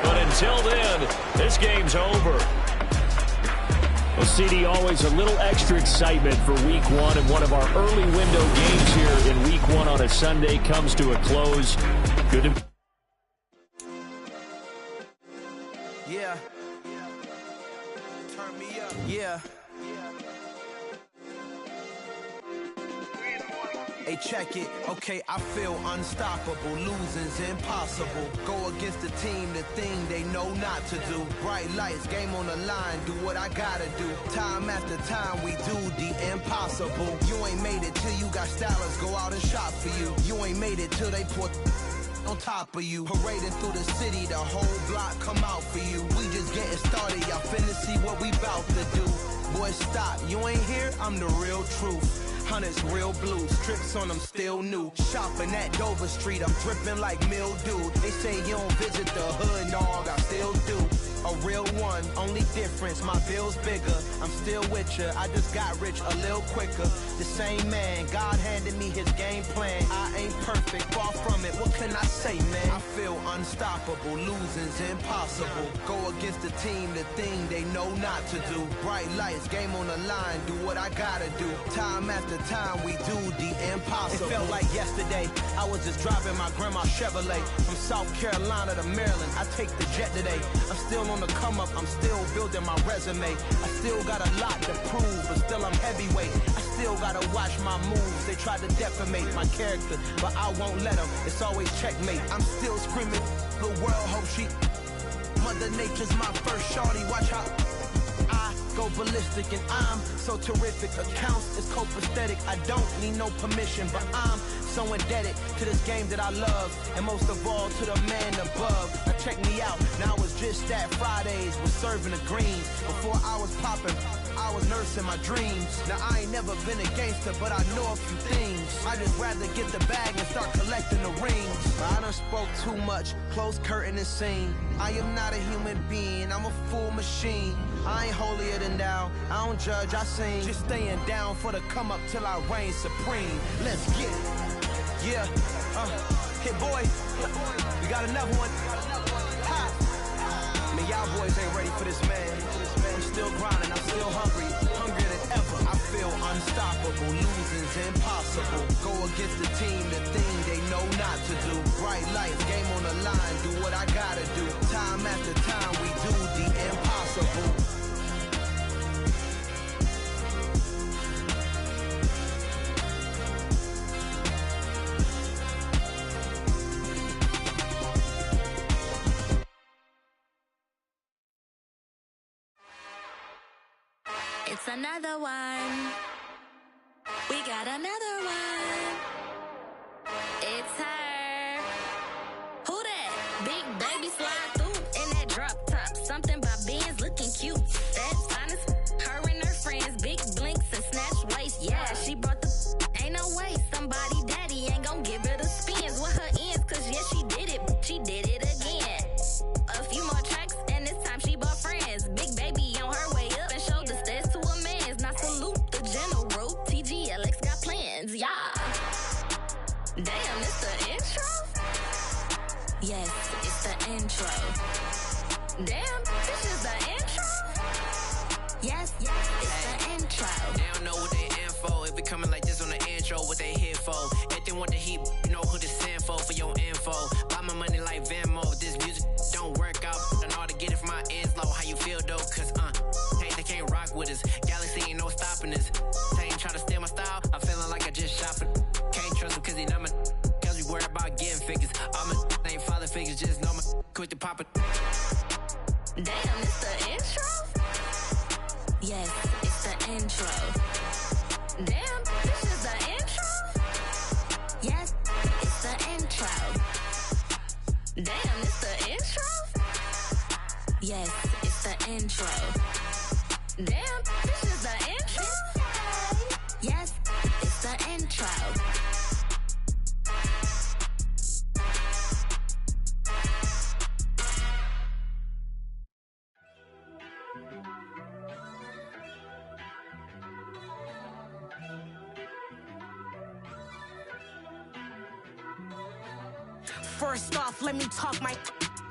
But until then, this game's over. Well, CD, always a little extra excitement for Week 1, and one of our early window games here in Week 1 on a Sunday comes to a close. Good to... Yeah. Turn me up. Yeah. Hey, check it. Okay, I feel unstoppable. Losing's impossible. Go against the team, the thing they know not to do. Bright lights, game on the line. Do what I gotta do. Time after time, we do the impossible. You ain't made it till you got stylers go out and shop for you. You ain't made it till they put on top of you. Parading through the city, the whole block come out for you. We just getting started, y'all finna see what we bout to do. Boy, stop, you ain't here, I'm the real truth. Hunters, real blue, strips on them still new. Shopping at Dover Street, I'm dripping like mildew. They say you don't visit the hood, dog, I still do. A real one, only difference, my bill's bigger. I'm still with ya, I just got rich a little quicker. The same man, God handed me his game plan. I ain't perfect, far from it, what can I say, man? I feel unstoppable, losing's impossible. Go against the team, the thing they know not to do. Bright lights, game on the line, do what I gotta do. Time after time, we do the impossible. It felt like yesterday, I was just driving my grandma's Chevrolet. From South Carolina to Maryland, I take the jet today. I'm still on the come up, I'm still building my resume. I still got a lot to prove, but still I'm heavyweight. I still gotta watch my moves. They try to defamate my character, but I won't let them. It's always checkmate. I'm still screaming, the world hope she. Mother Nature's my first shorty, watch how I go ballistic, and I'm so terrific. Accounts is copacetic. I don't need no permission, but I'm so indebted to this game that I love, and most of all to the man above. Now check me out, now it's just that Fridays was serving the greens. Before I was popping, I was nursing my dreams. Now I ain't never been a gangster, but I know a few things. I just rather get the bag and start collecting the rings. I done spoke too much, close curtain and scene. I am not a human being, I'm a full machine. I ain't holier than thou, I don't judge, I sing. Just staying down for the come up till I reign supreme. Let's get it. Yeah, hit boy, we got another one. Ha. Man, y'all boys ain't ready for this, man. I'm still grinding, I'm still hungry, hungrier than ever. I feel unstoppable, losing's impossible. Go against the team, the thing they know not to do. Bright lights, game on the line, do what I gotta do. Time after time, we do the impossible. It's another one. We got another one. It's her. Who that? Big baby slide through in that drop top. Something by Benz looking cute. That's honest. Her and her friends, big blinks and snatch waist. Yeah, she brought the. Ain't no way somebody daddy ain't gon' give her the spins with her ends. Cause yeah, she did it. She did it again. A few more tracks and this time she bought friends. Big baby on her way up and showed the stairs to a man's. Now salute the general. TGLX got plans, yeah. Damn, it's the intro? Yes, it's the intro. Damn, this is the intro? Yes, it's the intro. They don't know what they in for. It be coming like this on the intro, what they here for. If they want the heat, you know who to send for your info. Buy my money like Venmo. This music don't work out. I know how to get it from my ends low. How you feel though? Cause hey, they can't rock with us. Galaxy ain't no stopping us. They ain't try to steal my style. I'm feeling like I just shop it. Can't trust them cause they not my. Cause we worried about getting figures. All my ain't father figures. Just know my quick to pop it. Damn, it's the intro? Yes, it's the intro. Damn, this is the intro? Yes, it's the intro. Damn, it's the intro? Yes, it's the intro. Damn, this is the intro? Yes, it's the intro. First off, let me talk my.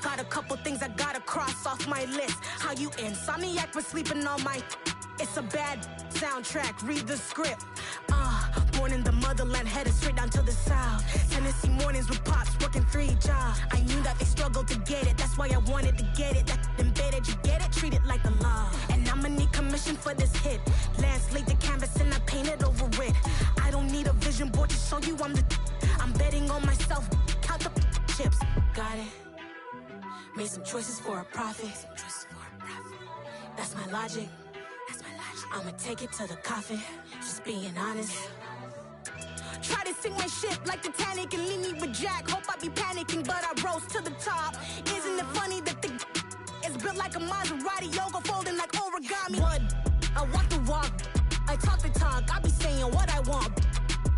Got a couple things I gotta cross off my list. How you insomniac for sleeping on my. It's a bad soundtrack, read the script. Born in the motherland, headed straight down to the south. Tennessee mornings with pops, working 3 jobs. I knew that they struggled to get it, that's why I wanted to get it. That embedded, you get it, treat it like the law. And I'ma need commission for this hit. Lance laid the canvas and I painted over it. I don't need a vision board to show you I'm the. I'm betting on myself, count the chips. Got it. Made some choices for a profit. That's my logic. I'ma take it to the coffin. Just being honest. Try to sink my ship like Titanic and leave me with Jack. Hope I be panicking, but I rose to the top. Isn't it funny that the is built like a Maserati, yoga folding like origami? What? I walk the walk, I talk the talk. I be saying what I want.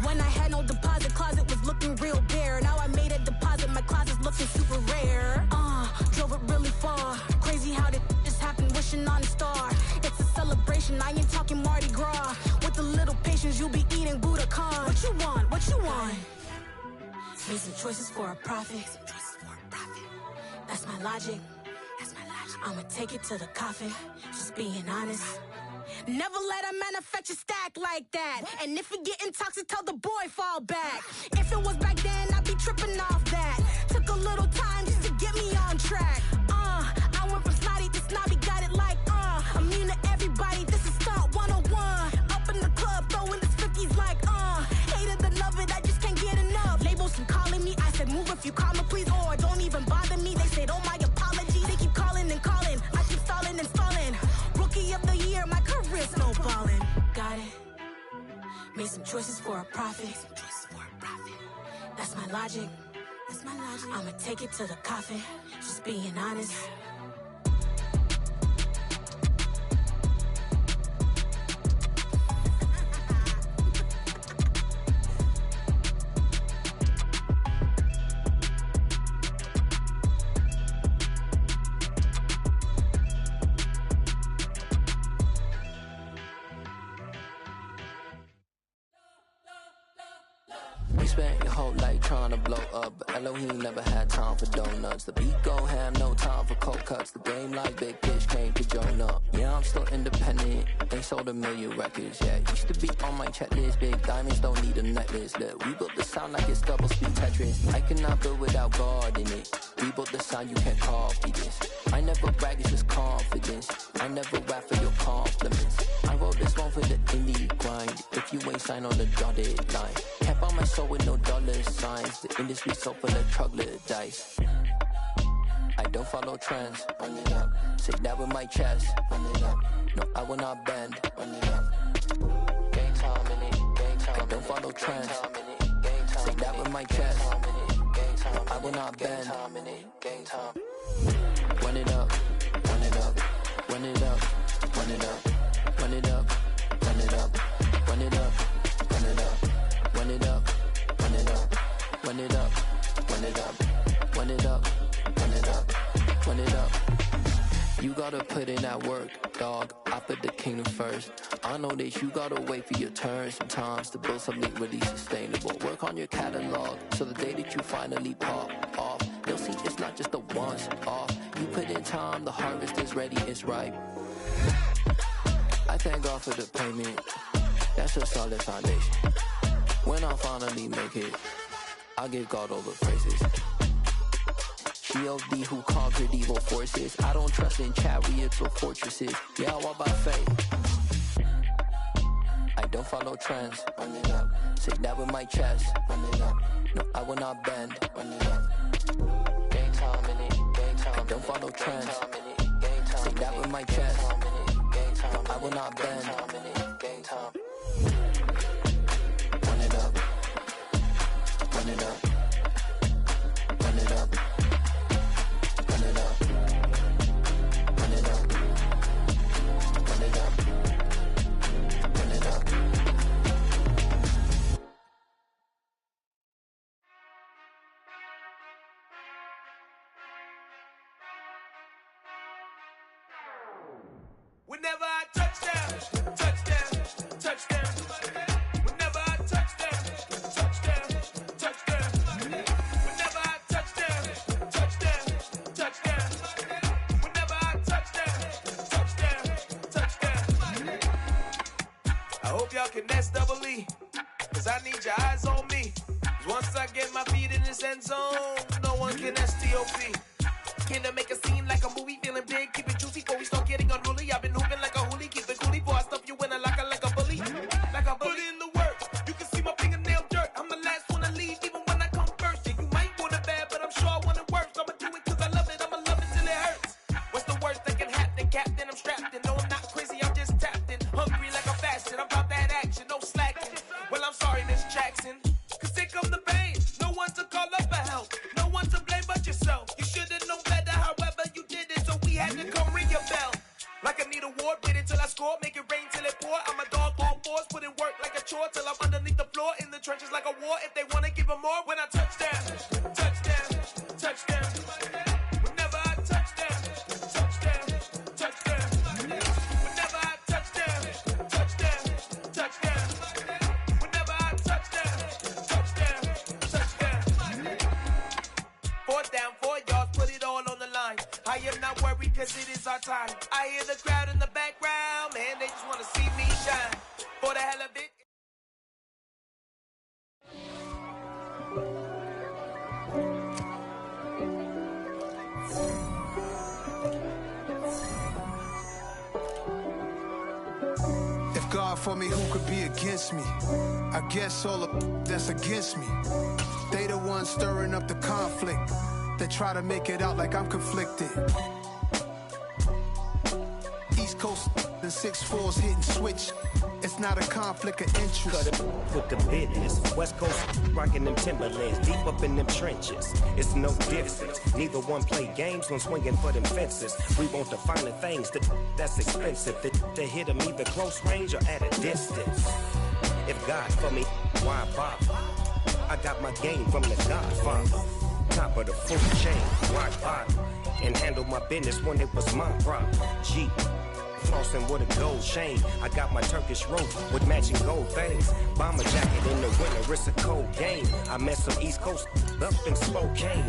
When I had no deposit, closet was looking real bare. Now I made a deposit, my closet's looking super rare. Drove it really far. Crazy how did this happen, wishing on a star. It's a celebration, I ain't talking Mardi Gras. With a little patience, you'll be eating Budokan. What you want? What you want? Made some choices for a profit. That's my logic. I'ma take it to the coffin. Just being honest. Never let a manufacture stack like that. And if it getting toxic, tell the boy fall back. If it was back then, I'd be tripping off that. Took a little time just to get me on track. I went from snotty to snobby, got it like immune to everybody, this is stunt 101. Up in the club, throwing the 50s like hate it, love it, I just can't get enough. Labels keep calling me, I said move if you call me please, or don't even bother me. They said oh my apology, they keep calling and calling. I keep stalling and stalling. Rookie of the year, my career snowballing. Got it. Made some choices for a profit. That's my logic. I'ma take it to the coffin. Just being honest. Spent your whole life trying to blow up, but Elohim never had time for donuts. The beat gon' have no time for cold cuts. The game like Big Fish came to join up. Yeah, I'm still independent. They sold 1 million records. Yeah, used to be on my checklist. Big diamonds don't need a necklace. Look, we built the sound like it's double speed Tetris. I cannot build without God in it. We built the sound, you can't copy this. I never brag, it's just confidence. I never rap for your compliments. I wrote this one for the indie grind. If you ain't signed on the dotted line, can't buy my soul with no dollar signs. The industry so full of troglodytes. I don't follow trends, run it up. Say that with my chest. Run it up. No, I will not bend. Run it up. Game time in it. Game time. I don't follow trends. Say that with my chest. No, I will not bend. Game time. Run it up. Run it up. Run it up. Run it up. Run it up. Run it up. Run it up. Run it up. Run it up. Run it up. Run it up. Run it up. Run it up. Run it up. Run it up. You gotta put in that work, dog. I put the kingdom first. I know that you gotta wait for your turn sometimes to build something really sustainable. Work on your catalog, so the day that you finally pop off, they'll see it's not just a once off. You put in time, the harvest is ready, it's ripe. I thank God for the payment. That's a solid foundation. When I finally make it, I'll give God all the praises. G.O.D. who conquered evil forces. I don't trust in chariots or fortresses. Yeah, I walk by faith. I don't follow trends. Run it up. Say that with my chest. Run it up. No, I will not bend. Run it up. Game time in it. Game time. I don't follow trends. Say that with my chest. No, I will not bend. Game time. Run it up. Run it up. Run it up. Run it up. Run it up. Run it up. Run it up. Whenever I touchdown, touchdown, touchdown. Whenever I touchdown, touchdown, touchdown. Whenever I touchdown, touchdown, touchdown. Whenever I touchdown, touchdown, touchdown. I hope y'all can S-double-E, cause I need your eyes on me. 'Cause once I get my feet in this end zone, no one can S-T-O-P. Can to make a scene like a movie, feeling big, keep it juicy before we start getting unruly. I've been hooping like a hoolie, keep it coolie before I stuff you in a locker like a bully. Like a bully. Put in the work, you can see my fingernail dirt. I'm the last one to leave, even when I come first. Yeah, you might want it bad, but I'm sure I want it worse. I'ma do it cause I love it, I'ma love it till it hurts. What's the worst that can happen, Captain? I'm strapped in, no I'm not crazy, I'm just tapped in. Hungry like I'm fasting, I'm about that action, no slacking. Well, I'm sorry, Miss Jackson, cause here come the pain. No one to call up for help, no one to blame but yourself. You should've known better, however you did it, so we had to come ring your bell. Like I need a ward, wait until I score, make it rain till it pour. I'm a dog on fours, put in work like a chore till I'm underneath the floor, in the trenches like a war. If they wanna give them more, when I touchdown, touchdown, touchdown. Whenever I touchdown, touchdown, touchdown. Whenever I touchdown, touchdown, touchdown. Whenever I touchdown, touchdown, touchdown. 4th down, 4 yards, put it all on the line. I am not worried cause it is our time. I hear the crowd in the background, man, they just wanna see me shine. For the hell of it. If God for me, who could be against me? I guess all the that's against me. They the ones stirring up the conflict. They try to make it out like I'm conflicted. East Coast, the 6'4's hitting switch. It's not a conflict of interest. Cut it with the business. West Coast rocking them Timberlands, deep up in them trenches. It's no difference. Neither one play games when swinging for them fences. We want the finer things that's expensive. To hit them either close range or at a distance. If God for me, why bother? I got my game from the Godfather. Top of the food chain, why bother? And handle my business when it was my problem. G. Flossing with a gold chain. I got my Turkish rope with matching gold things. Bomber jacket in the winter, it's a cold game. I met some East Coast up in Spokane.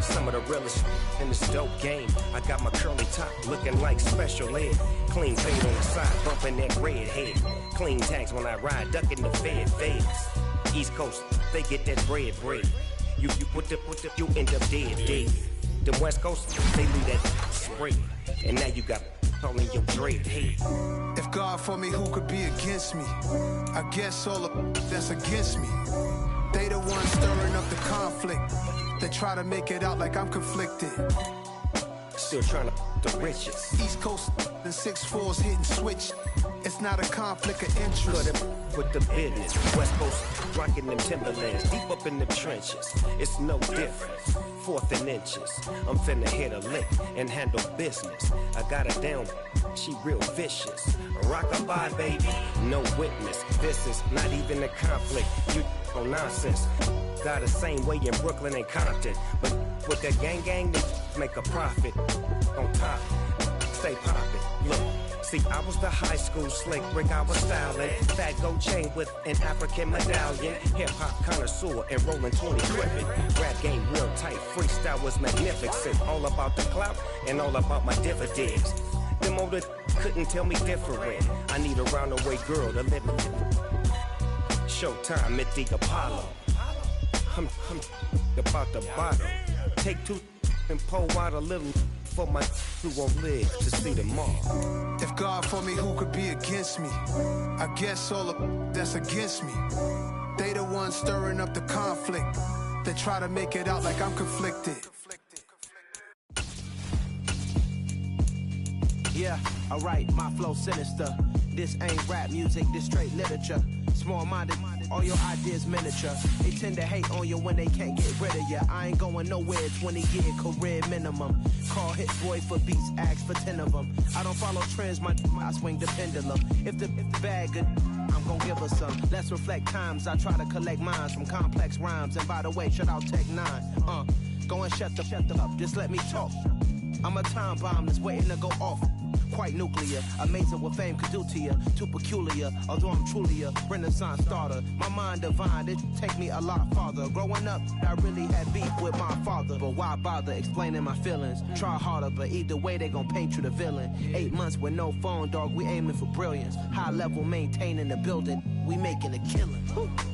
Some of the realest in this dope game. I got my curly top looking like special ed. Clean fade on the side, bumping that red head. Clean tags when I ride, ducking the feds. East Coast, they get that bread. You put the you end up dead. The West Coast, they leave that spray. And now you got all in your dread head. If God for me, who could be against me? I guess all the that's against me. They the ones stirring up the conflict. They try to make it out like I'm conflicted. Still trying to the riches. East Coast and 6'4s hitting switch. It's not a conflict of interest. Cut it with the business. West Coast rocking them Timberlands, deep up in them trenches. It's no different. 4th and inches. I'm finna hit a lick and handle business. I got her down, she real vicious. Rock-a-bye, baby, no witness. This is not even a conflict. You on nonsense. Got the same way in Brooklyn and Compton, but with the gang, they make a profit. On top, stay poppin'. Look. See, I was the high school slick Rick, I was styling. Fat gold chain with an African medallion. Hip-hop connoisseur and rolling 20 equipment. Rap game real tight, freestyle was magnificent. All about the clout and all about my dividends. Them older couldn't tell me different. I need a round-the-way girl to live in. Showtime at the Apollo. I'm about the bottom. Take 2 and pour out a little for my who won't live to see tomorrow. If God for me, who could be against me? I guess all of that's against me. They the ones stirring up the conflict. They try to make it out like I'm conflicted. Yeah, alright, my flow sinister. This ain't rap music, this straight literature. Small-minded, all your ideas miniature. They tend to hate on you when they can't get rid of you. I ain't going nowhere, 20-year career minimum. Call Hit Boy for beats, ask for 10 of them. I don't follow trends, I swing the pendulum. If the bag good, I'm gon' give her some. Let's reflect times, I try to collect minds from complex rhymes. And by the way, shout out Tech 9. Go and shut the up, just let me talk. I'm a time bomb that's waiting to go off. Quite nuclear, amazing what fame could do to you. Too peculiar, although I'm truly a Renaissance starter. My mind divine, it take me a lot farther. Growing up, I really had beef with my father. But why bother explaining my feelings? Try harder, but either way they gon' paint you the villain. 8 months with no phone, dog, we aiming for brilliance. High level maintaining the building, we making a killing.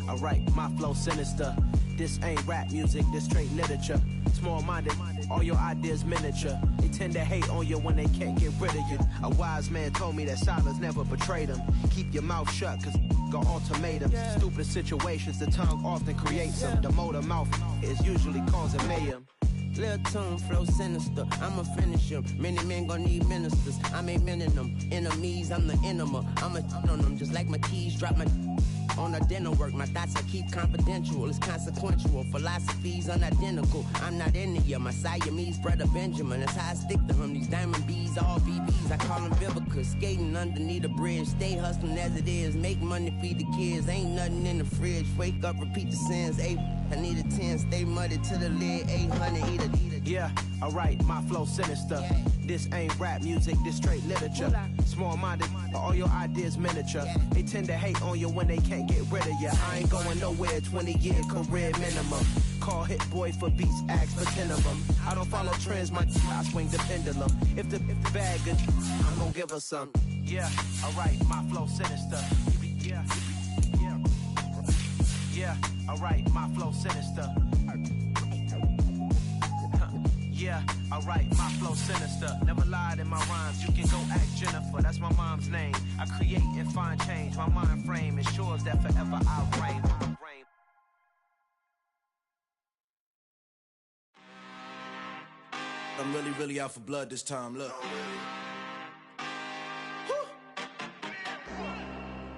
Alright, my flow sinister. This ain't rap music, this straight literature. Small-minded, all your ideas miniature. They tend to hate on you when they can't get rid of you. A wise man told me that silence never betrayed him. Keep your mouth shut, cause got ultimatums. Stupid situations, the tongue often creates them. The motor mouth is usually causing mayhem. Lil' tune, flow sinister, I'ma finish him. Many men gon' need ministers, I'm aiming them. Enemies, I'm the enema. I'ma on them, just like my keys, drop my on the dinner work. My thoughts I keep confidential, it's consequential. Philosophies unidentical, I'm not into you. My Siamese brother Benjamin, that's how I stick to him. These diamond bees, all BBs, I call them Vivica. Skating underneath a bridge, stay hustling as it is. Make money, feed the kids, ain't nothing in the fridge. Wake up, repeat the sins, I need a 10, stay muddy to the lid, 800, eat it. Yeah, alright, my flow sinister. This ain't rap music, this straight literature. Small-minded, all your ideas miniature. They tend to hate on you when they can't get rid of you. I ain't going nowhere, 20-year career minimum. Call Hit Boy for beats, ask for 10 of them. I don't follow trends, I swing the pendulum. If the bag good, I'm gon' give her some. Yeah, alright, my flow sinister. Yeah, alright, my flow sinister. Yeah, alright, my flow sinister. Never lied in my rhymes, you can go ask Jennifer. That's my mom's name. I create and find change. My mind frame ensures that forever I'll reign. I'm really out for blood this time, look.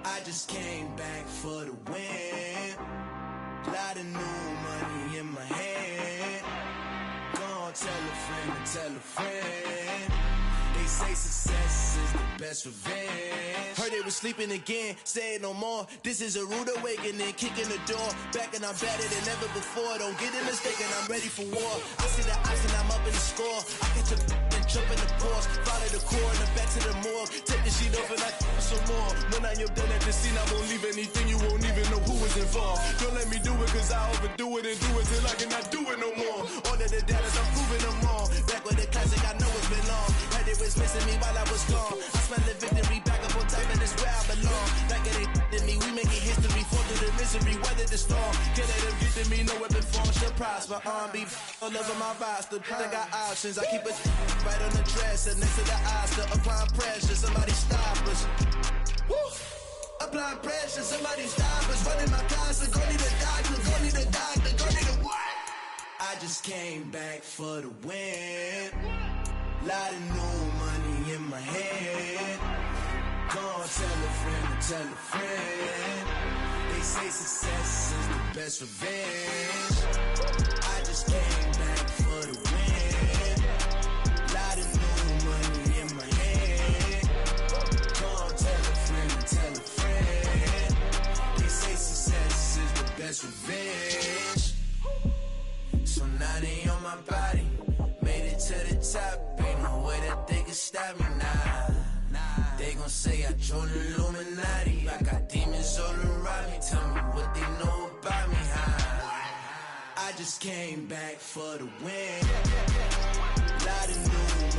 I just came back for the win. Lot of new money in my hand. Tell a friend. They say success is the best revenge. Heard they was sleeping again, say it no more. This is a rude awakening, kicking the door. Back and I'm better than ever before. Don't get it mistaken, I'm ready for war. I see the option, I'm up in the score. I catch a and jump in the Porsche. Follow the core and the back to the morgue. Take the sheet off and I some more. When I am done at the scene, I won't leave anything. You won't even know who was involved. Don't let me do it, cause I overdo it and do it till I cannot do it no more. All of the data, I'm proving them all. Back with the classic, I know it's been long. Heard it was missing me while I was gone. I smell the victory back up on top, and it's where I belong. Like it ain't to me, we making history. Fall through the misery, weather the storm. Can't let them get to me, no weapon form should prosper. Be all over my roster. I got options, I keep it right on the dresser, next to the Oscar. Applying pressure, somebody stop us. Woo! Applying pressure, somebody stop us. Running my closet, go need a doctor, go need a doctor, go need a what? I just came back for the win. Lot of new money in my head. Gonna tell a friend to tell a friend. They say success is the best revenge. I just came back for the win. Lot of new money in my head. Gonna tell a friend to tell a friend. They say success is the best revenge. So now they on my body. Made it to the top. Ain't no way that they can stop me now. They gon' say I joined the Illuminati. I got demons all around me. Tell me what they know about me, huh? I just came back for the win. Lot of new money.